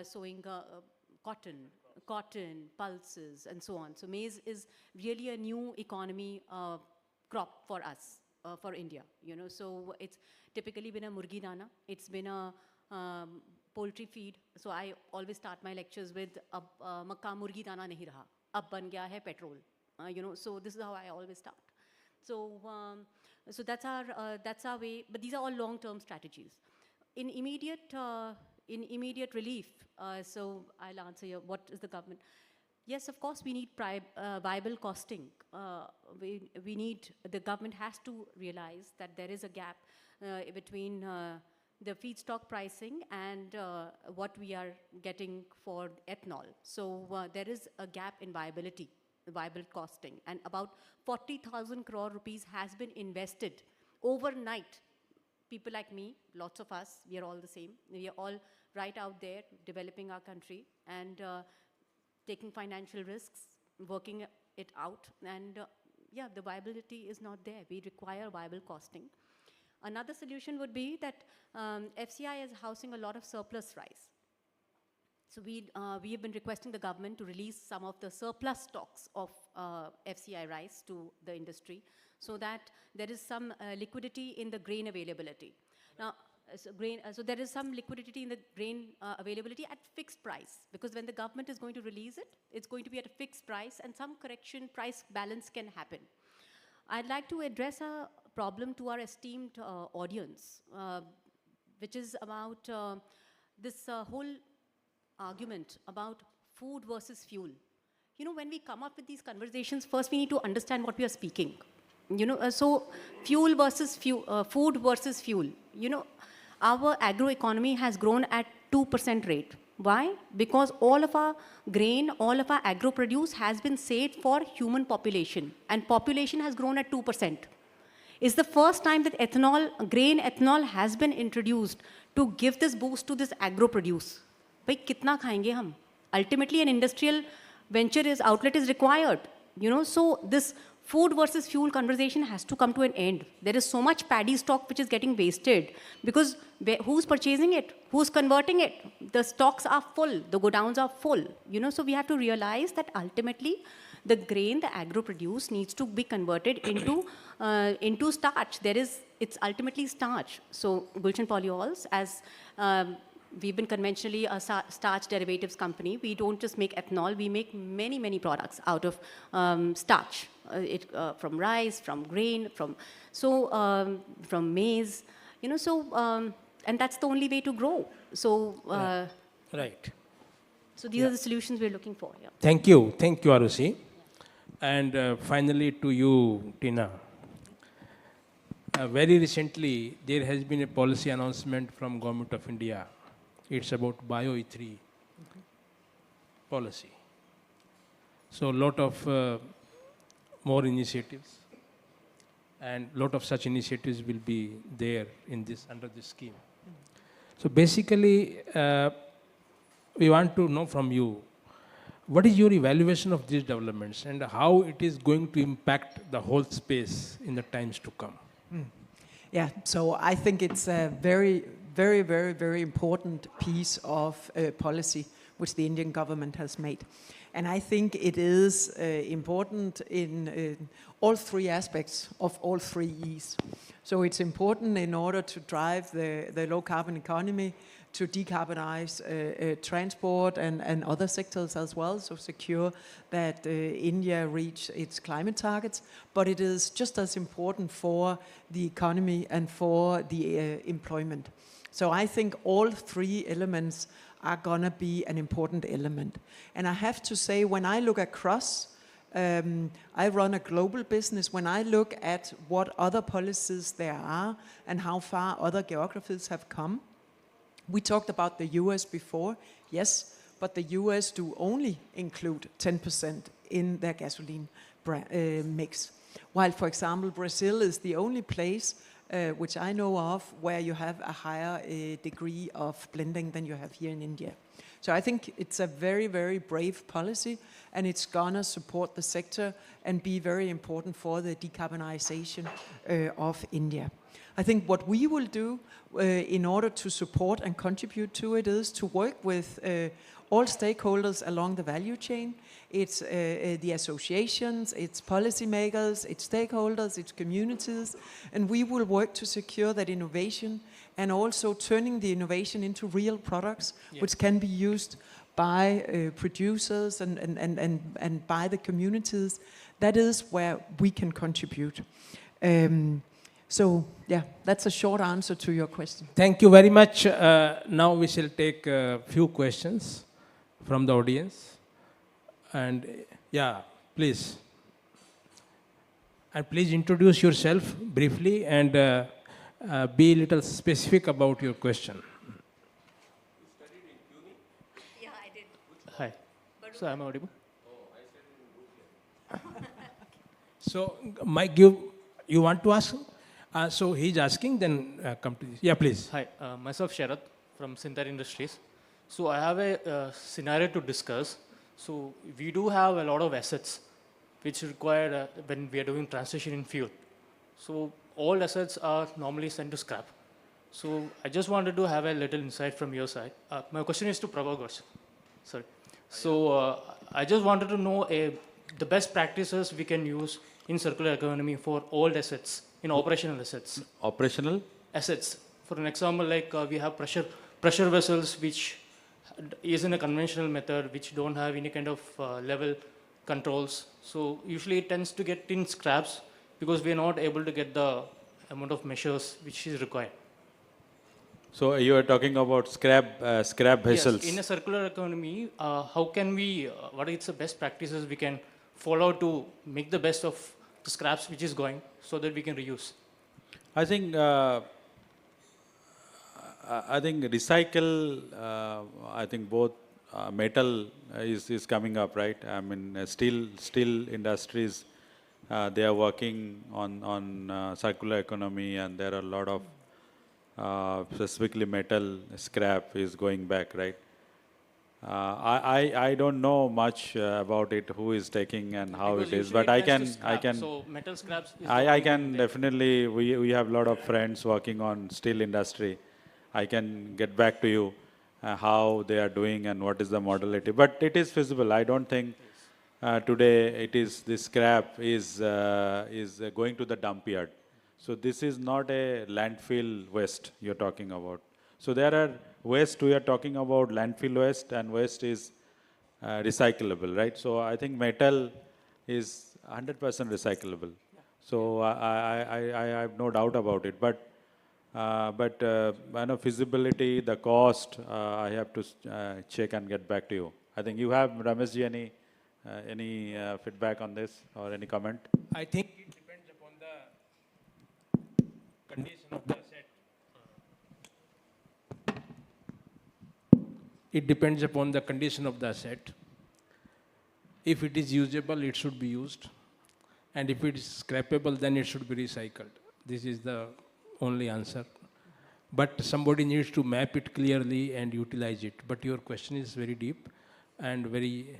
Speaker 3: sowing cotton, pulses, and so on. So maize is really a new economy crop for us. For India, so it's typically been a murgi dana, it's been a poultry feed. So I always start my lectures with makka murgi dana nahi raha, ab ban gaya hai petrol. So this is how I always start. So so that's our way. But these are all long-term strategies. In immediate relief, so I'll answer you. What is the government? Yes, of course, we need viable costing. The government has to realize that there is a gap between the feedstock pricing and what we are getting for ethanol. So there is a gap in viable costing. And about 40,000 crore rupees has been invested overnight. People like me, lots of us, we are all the same. We are all right out there developing our country and taking financial risks, working it out, and the viability is not there. We require viable costing. Another solution would be that FCI is housing a lot of surplus rice. So we have been requesting the government to release some of the surplus stocks of FCI rice to the industry, so that there is some liquidity in the grain availability. Now, so there is some liquidity in the grain availability at fixed price, because when the government is going to release it, it's going to be at a fixed price, and some correction price balance can happen. I'd like to address a problem to our esteemed audience, which is about this whole argument about food versus fuel. When we come up with these conversations, first we need to understand what we are speaking. So fuel versus food versus fuel. Our agroeconomy has grown at 2% rate. Why? Because all of our grain, all of our agro produce has been saved for human population, and population has grown at 2%. It's the first time that grain ethanol has been introduced to give this boost to this agro produce. Bhai, kitna khayenge hum? Ultimately, an industrial outlet is required. So this food versus fuel conversation has to come to an end. There is so much paddy stock which is getting wasted, because who's purchasing it? Who's converting it? The stocks are full, the godowns are full. So we have to realize that ultimately the grain, the agro produce needs to be converted into starch. It's ultimately starch. So Gulshan Polyols, as we've been conventionally a starch derivatives company. We don't just make ethanol, we make many, many products out of starch. From rice, from grain, from maize, and that's the only way to grow. So,
Speaker 2: right.
Speaker 3: So these are the solutions we're looking for. Yeah.
Speaker 2: Thank you, Arushi. And finally, to you, Tina. Very recently, there has been a policy announcement from Government of India. It's about bio-E3 policy. So, a lot of more initiatives, and a lot of such initiatives will be there under this scheme. So basically, we want to know from you, what is your evaluation of these developments and how it is going to impact the whole space in the times to come?
Speaker 4: Yeah, so I think it's a very, very, very, very important piece of policy which the Indian government has made. And I think it is important in all three aspects of all three E's. So it's important in order to drive the low carbon economy, to decarbonize transport and other sectors as well, so secure that India reach its climate targets. But it is just as important for the economy and for the employment. So I think all three elements are going to be an important element. And I have to say, when I look across, I run a global business. When I look at what other policies there are and how far other geographies have come, we talked about the US before, yes, but the US do only include 10% in their gasoline mix. While, for example, Brazil is the only place which I know of where you have a higher degree of blending than you have here in India. So I think it's a very, very brave policy, and it's gonna support the sector and be very important for the decarbonization of India. I think what we will do in order to support and contribute to it is to work with all stakeholders along the value chain. It's the associations, it's policymakers, it's stakeholders, it's communities, and we will work to secure that innovation and also turning the innovation into real products, yes, which can be used by producers and by the communities. That is where we can contribute. So, yeah, that's a short answer to your question.
Speaker 2: Thank you very much. Now we shall take a few questions from the audience. And yeah, please. And please introduce yourself briefly and be a little specific about your question.
Speaker 6: Yeah, I did. Hi. So I'm audible?
Speaker 2: So, Mike, you want to ask? So he's asking, then come to this. Yeah, please.
Speaker 6: Hi, myself Sharath from Sintar Industries. So I have a scenario to discuss. So we do have a lot of assets which require when we are doing transition in fuel. So all assets are normally sent to scrap. So I just wanted to have a little insight from your side. My question is to Prabha Ghosh. Sorry. So I just wanted to know the best practices we can use in circular economy for old assets, in operational assets.
Speaker 5: Operational?
Speaker 6: Assets. For an example, like we have pressure vessels which is in a conventional method, which don't have any kind of level controls. So usually it tends to get in scraps because we are not able to get the amount of measures which is required.
Speaker 5: So you are talking about scrap vessels?
Speaker 6: Yes, in a circular economy, how can we, what is the best practices we can follow to make the best of the scraps which is going so that we can reuse?
Speaker 5: I think recycle, I think both metal is coming up, right? I mean, steel industries, they are working on circular economy, and there are a lot of specifically metal scrap is going back, right? I don't know much about it, who is taking and how
Speaker 6: because
Speaker 5: it is, but I can
Speaker 6: so metal scraps is
Speaker 5: I can definitely, we have a lot of friends working on steel industry. I can get back to you how they are doing and what is the modality. But it is feasible. I don't think today it is, this scrap is going to the dump yard. So this is not a landfill waste you're talking about. So there are waste, we are talking about landfill waste, and waste is recyclable, right? So I think metal is 100% recyclable. So I have no doubt about it. But I know feasibility, the cost, I have to check and get back to you. I think you have, Rameshji, any feedback on this or any comment?
Speaker 2: I think it depends upon the condition of the asset. It depends upon the condition of the asset. If it is usable, it should be used. And if it is scrappable, then it should be recycled. This is the only answer. But somebody needs to map it clearly and utilize it. But your question is very deep. and we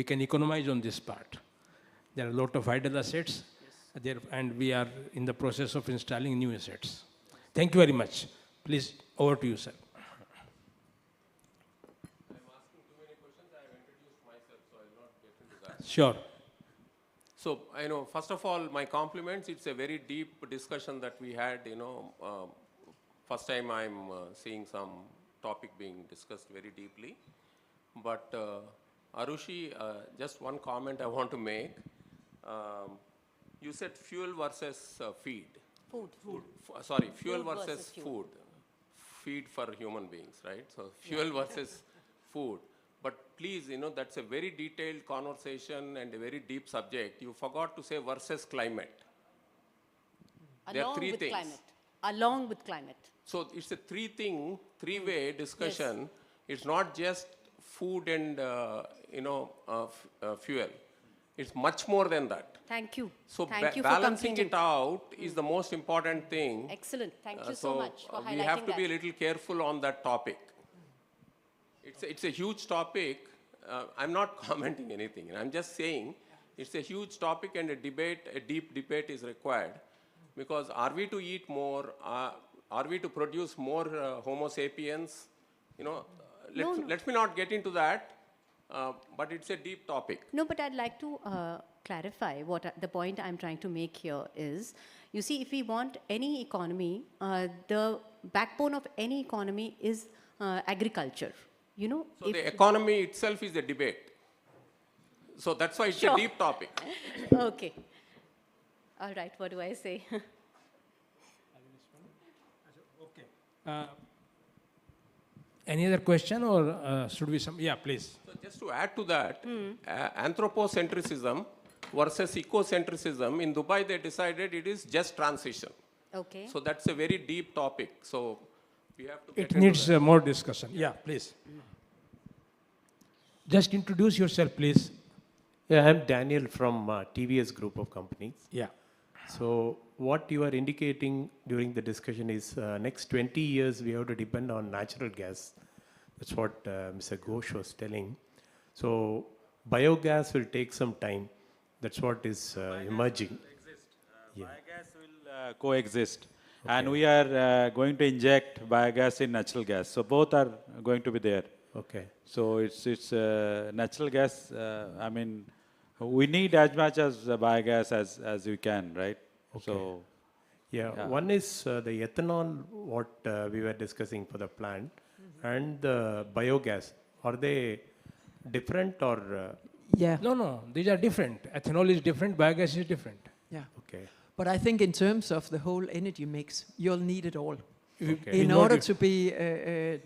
Speaker 2: can economize on this part. There are a lot of idle assets, there, and we are in the process of installing new assets. Thank you very much. Please, over to you, sir. Sure.
Speaker 7: So, first of all, my compliments. It's a very deep discussion that we had, first time I'm seeing some topic being discussed very deeply. But Arushi, just one comment I want to make. You said fuel versus feed.
Speaker 3: Food.
Speaker 7: Sorry, fuel
Speaker 3: Food
Speaker 7: versus
Speaker 3: versus fuel.
Speaker 7: food. Feed for human beings, right? So fuel versus food. But please, that's a very detailed conversation and a very deep subject. You forgot to say versus climate. There are
Speaker 3: Along
Speaker 7: three
Speaker 3: with
Speaker 7: things.
Speaker 3: climate. Along with climate.
Speaker 7: So it's a three-way discussion. It's not just food and, fuel. It's much more than that.
Speaker 3: Thank you.
Speaker 7: So
Speaker 3: Thank you for
Speaker 7: balancing
Speaker 3: completing.
Speaker 7: it out is the most important thing.
Speaker 3: Excellent. Thank you
Speaker 7: So
Speaker 3: so much for highlighting
Speaker 7: we have to
Speaker 3: that.
Speaker 7: be a little careful on that topic. It's a huge topic. I'm not commenting anything. I'm just saying it's a huge topic and a deep debate is required. Because are we to eat more? Are we to produce more Homo sapiens? Let me not get into that. But it's a deep topic.
Speaker 3: No, but I'd like to clarify the point I'm trying to make here is, you see, if we want any economy, the backbone of any economy is agriculture.
Speaker 7: So the economy itself is a debate. So that's why it's
Speaker 3: Sure.
Speaker 7: a deep topic.
Speaker 3: Okay. All right, what do I say?
Speaker 2: Any other question, or should we Yeah, please.
Speaker 7: So just to add to that, anthropocentrism versus ecocentrism, in Dubai they decided it is just transition.
Speaker 3: Okay.
Speaker 7: So that's a very deep topic. So we have to get
Speaker 2: It
Speaker 7: into
Speaker 2: needs
Speaker 7: that.
Speaker 2: more discussion. Yeah, please. Just introduce yourself, please.
Speaker 8: Yeah, I'm Daniel from TVS Group of Companies.
Speaker 2: Yeah.
Speaker 8: So what you are indicating during the discussion is next 20 years we have to depend on natural gas. That's what Mr. Ghosh was telling. So biogas will take some time. That's what is emerging. Yeah.
Speaker 5: Biogas will coexist. And we are going to inject biogas in natural gas. So both are going to be there.
Speaker 8: Okay.
Speaker 5: So it's natural gas. We need as much as biogas as we can, right?
Speaker 8: Okay.
Speaker 5: So
Speaker 8: Yeah, one is the ethanol, what we were discussing for the plant, and the biogas. Are they different or?
Speaker 4: Yeah.
Speaker 2: No, these are different. Ethanol is different, biogas is different.
Speaker 4: Yeah.
Speaker 8: Okay.
Speaker 4: But I think in terms of the whole energy mix, you'll need it all.
Speaker 8: Okay.
Speaker 4: In
Speaker 2: know
Speaker 4: order
Speaker 2: it-
Speaker 4: to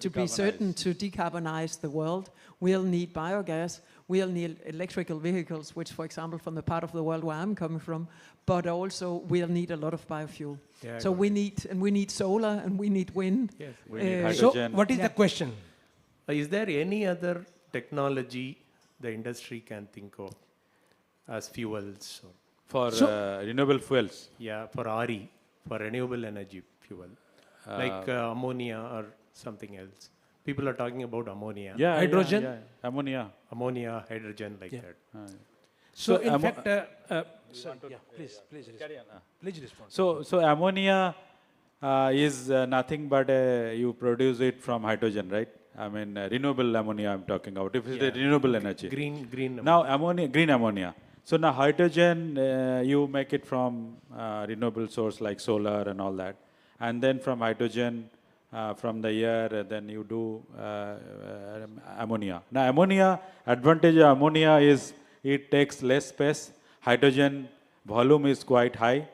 Speaker 4: be certain to decarbonize the world, we'll need biogas, we'll need electrical vehicles, which, for example, from the part of the world where I'm coming from, but also we'll need a lot of biofuel.
Speaker 8: Yeah, I
Speaker 4: So
Speaker 8: got
Speaker 4: we need solar and we need wind.
Speaker 8: Yes.
Speaker 5: we need
Speaker 2: So,
Speaker 5: hydrogen.
Speaker 2: what is
Speaker 4: Yeah.
Speaker 2: the question?
Speaker 8: Is there any other technology the industry can think of as fuels? Or,
Speaker 5: For
Speaker 2: So-
Speaker 5: renewable fuels.
Speaker 8: yeah, for RE, for renewable energy fuel, like ammonia or something else. People are talking about ammonia,
Speaker 5: Yeah,
Speaker 2: Hydrogen?
Speaker 5: yeah. Ammonia.
Speaker 8: ammonia, hydrogen, like
Speaker 2: Yeah.
Speaker 8: that.
Speaker 2: So, in
Speaker 5: ammo-
Speaker 2: fact, sorry, yeah, please respond. Please respond.
Speaker 5: So ammonia is nothing but you produce it from hydrogen, right? Renewable ammonia I'm talking about. If it's
Speaker 8: Yeah.
Speaker 5: the renewable energy.
Speaker 8: Green.
Speaker 5: Now green ammonia. So now hydrogen, you make it from renewable source like solar and all that. And then from hydrogen, from the air, then you do ammonia. Now ammonia, advantage of ammonia is it takes less space. Hydrogen volume is quite high.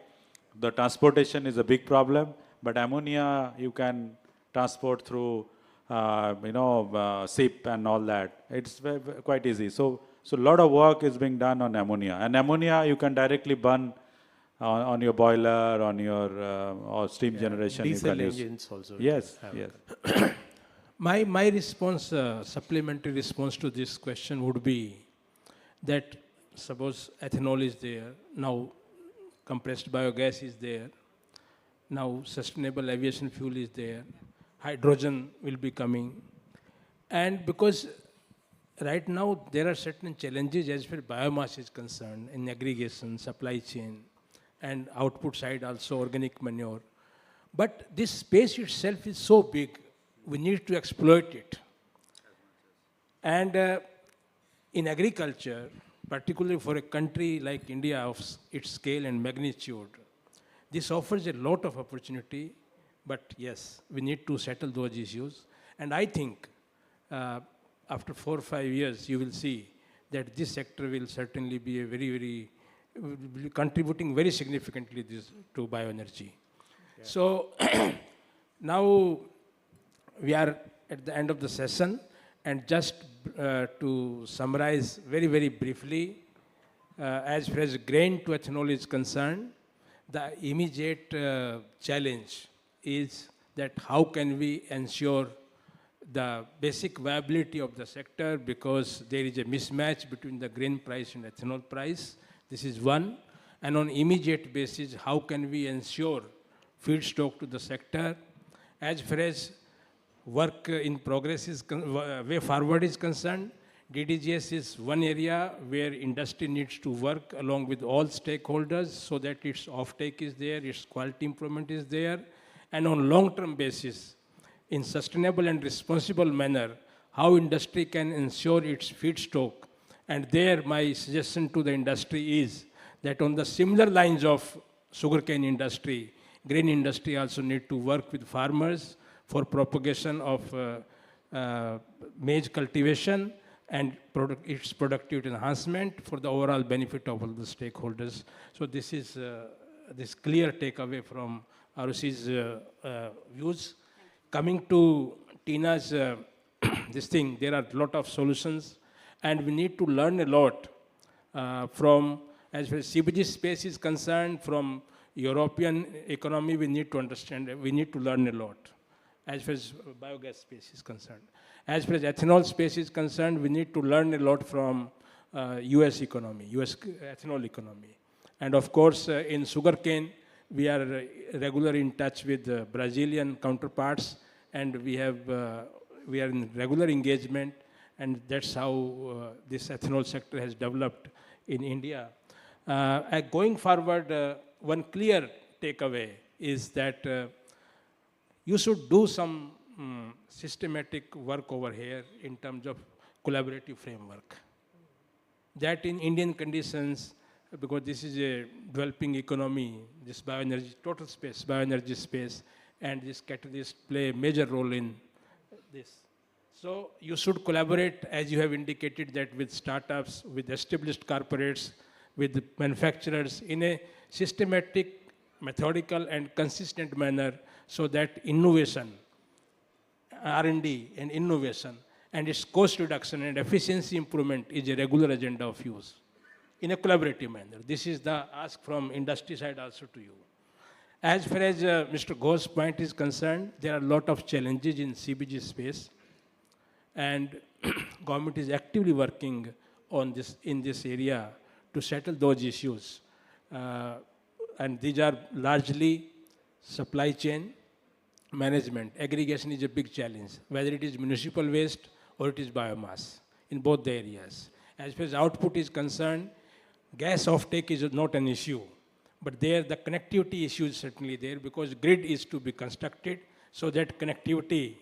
Speaker 5: The transportation is a big problem, but ammonia you can transport through, ship and all that. It's quite easy. So a lot of work is being done on ammonia. And ammonia you can directly burn on your boiler, on your or steam generation. You
Speaker 8: Diesel
Speaker 5: can use.
Speaker 8: engines also.
Speaker 5: Yes,
Speaker 8: have.
Speaker 5: yes.
Speaker 2: My response, supplementary response to this question would be that suppose ethanol is there, now compressed biogas is there, now sustainable aviation fuel is there, hydrogen will be coming. And because right now there are certain challenges as far as biomass is concerned in aggregation, supply chain, and output side also organic manure. But this space itself is so big, we need to exploit it. And in agriculture, particularly for a country like India of its scale and magnitude, this offers a lot of opportunity, but yes, we need to settle those issues. And I think after 4 or 5 years, you will see that this sector will certainly be a will be contributing very significantly to bioenergy. Yeah. So now we are at the end of the session, and just to summarize very briefly, as far as grain to ethanol is concerned, the immediate challenge is that how can we ensure the basic viability of the sector, because there is a mismatch between the grain price and ethanol price. This is one. And on immediate basis, how can we ensure feedstock to the sector? As far as work in progress is, way forward is concerned, DDGS is one area where industry needs to work along with all stakeholders so that its offtake is there, its quality improvement is there, and on long-term basis, in sustainable and responsible manner, how industry can ensure its feedstock. And there my suggestion to the industry is that on the similar lines of sugarcane industry, grain industry also need to work with farmers for propagation of maize cultivation and its productivity enhancement for the overall benefit of all the stakeholders. So this is this clear takeaway from ROC's views. Coming to Tina's this thing, there are a lot of solutions, and we need to learn a lot from, as far as CBG space is concerned, from European economy, we need to understand, we need to learn a lot. As far as biogas space is concerned. As far as ethanol space is concerned, we need to learn a lot from US economy, US ethanol economy. And of course, in sugarcane, we are regularly in touch with Brazilian counterparts, and we are in regular engagement, and that's how this ethanol sector has developed in India. Going forward, one clear takeaway is that you should do some systematic work over here in terms of collaborative framework. That in Indian conditions, because this is a developing economy, this bioenergy, total space, bioenergy space, and this catalyst play a major role in this. So you should collaborate, as you have indicated, that with startups, with established corporates, with manufacturers in a systematic, methodical, and consistent manner, so that innovation, R&D and innovation, and its cost reduction and efficiency improvement is a regular agenda of use in a collaborative manner. This is the ask from industry side also to you. As far as Mr. Ghosh's point is concerned, there are a lot of challenges in CBG space, and government is actively working on this, in this area to settle those issues. And these are largely supply chain management. Aggregation is a big challenge, whether it is municipal waste or it is biomass, in both the areas. As far as output is concerned, gas offtake is not an issue, but there the connectivity issue is certainly there, because grid is to be constructed so that connectivity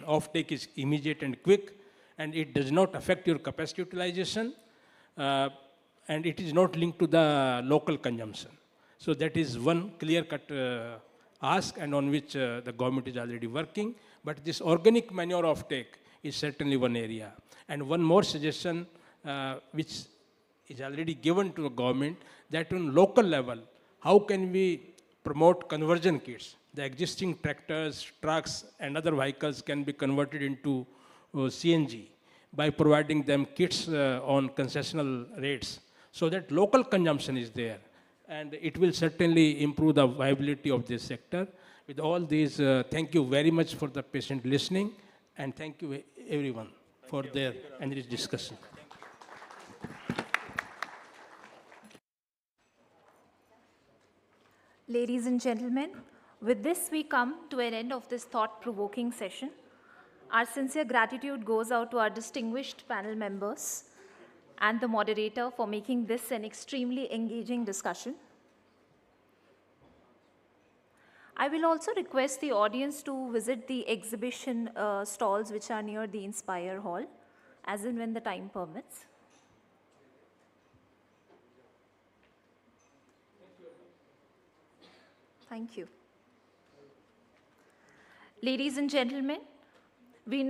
Speaker 2: offtake is immediate and quick, and it does not affect your capacity utilization, and it is not linked to the local consumption. So that is one clear-cut ask, and on which the government is already working. But this organic manure offtake is certainly one area. And one more suggestion, which is already given to the government, that on local level, how can we promote conversion kits? The existing tractors, trucks, and other vehicles can be converted into CNG by providing them kits on concessional rates, so that local consumption is there. And it will certainly improve the viability of this sector. With all these, thank you very much for the patient listening, and thank you everyone for their enriched discussion.
Speaker 9: Ladies and gentlemen, with this we come to an end of this thought-provoking session. Our sincere gratitude goes out to our distinguished panel members and the moderator for making this an extremely engaging discussion. I will also request the audience to visit the exhibition stalls which are near the Inspire Hall, as and when the time permits. Thank you. Ladies and gentlemen,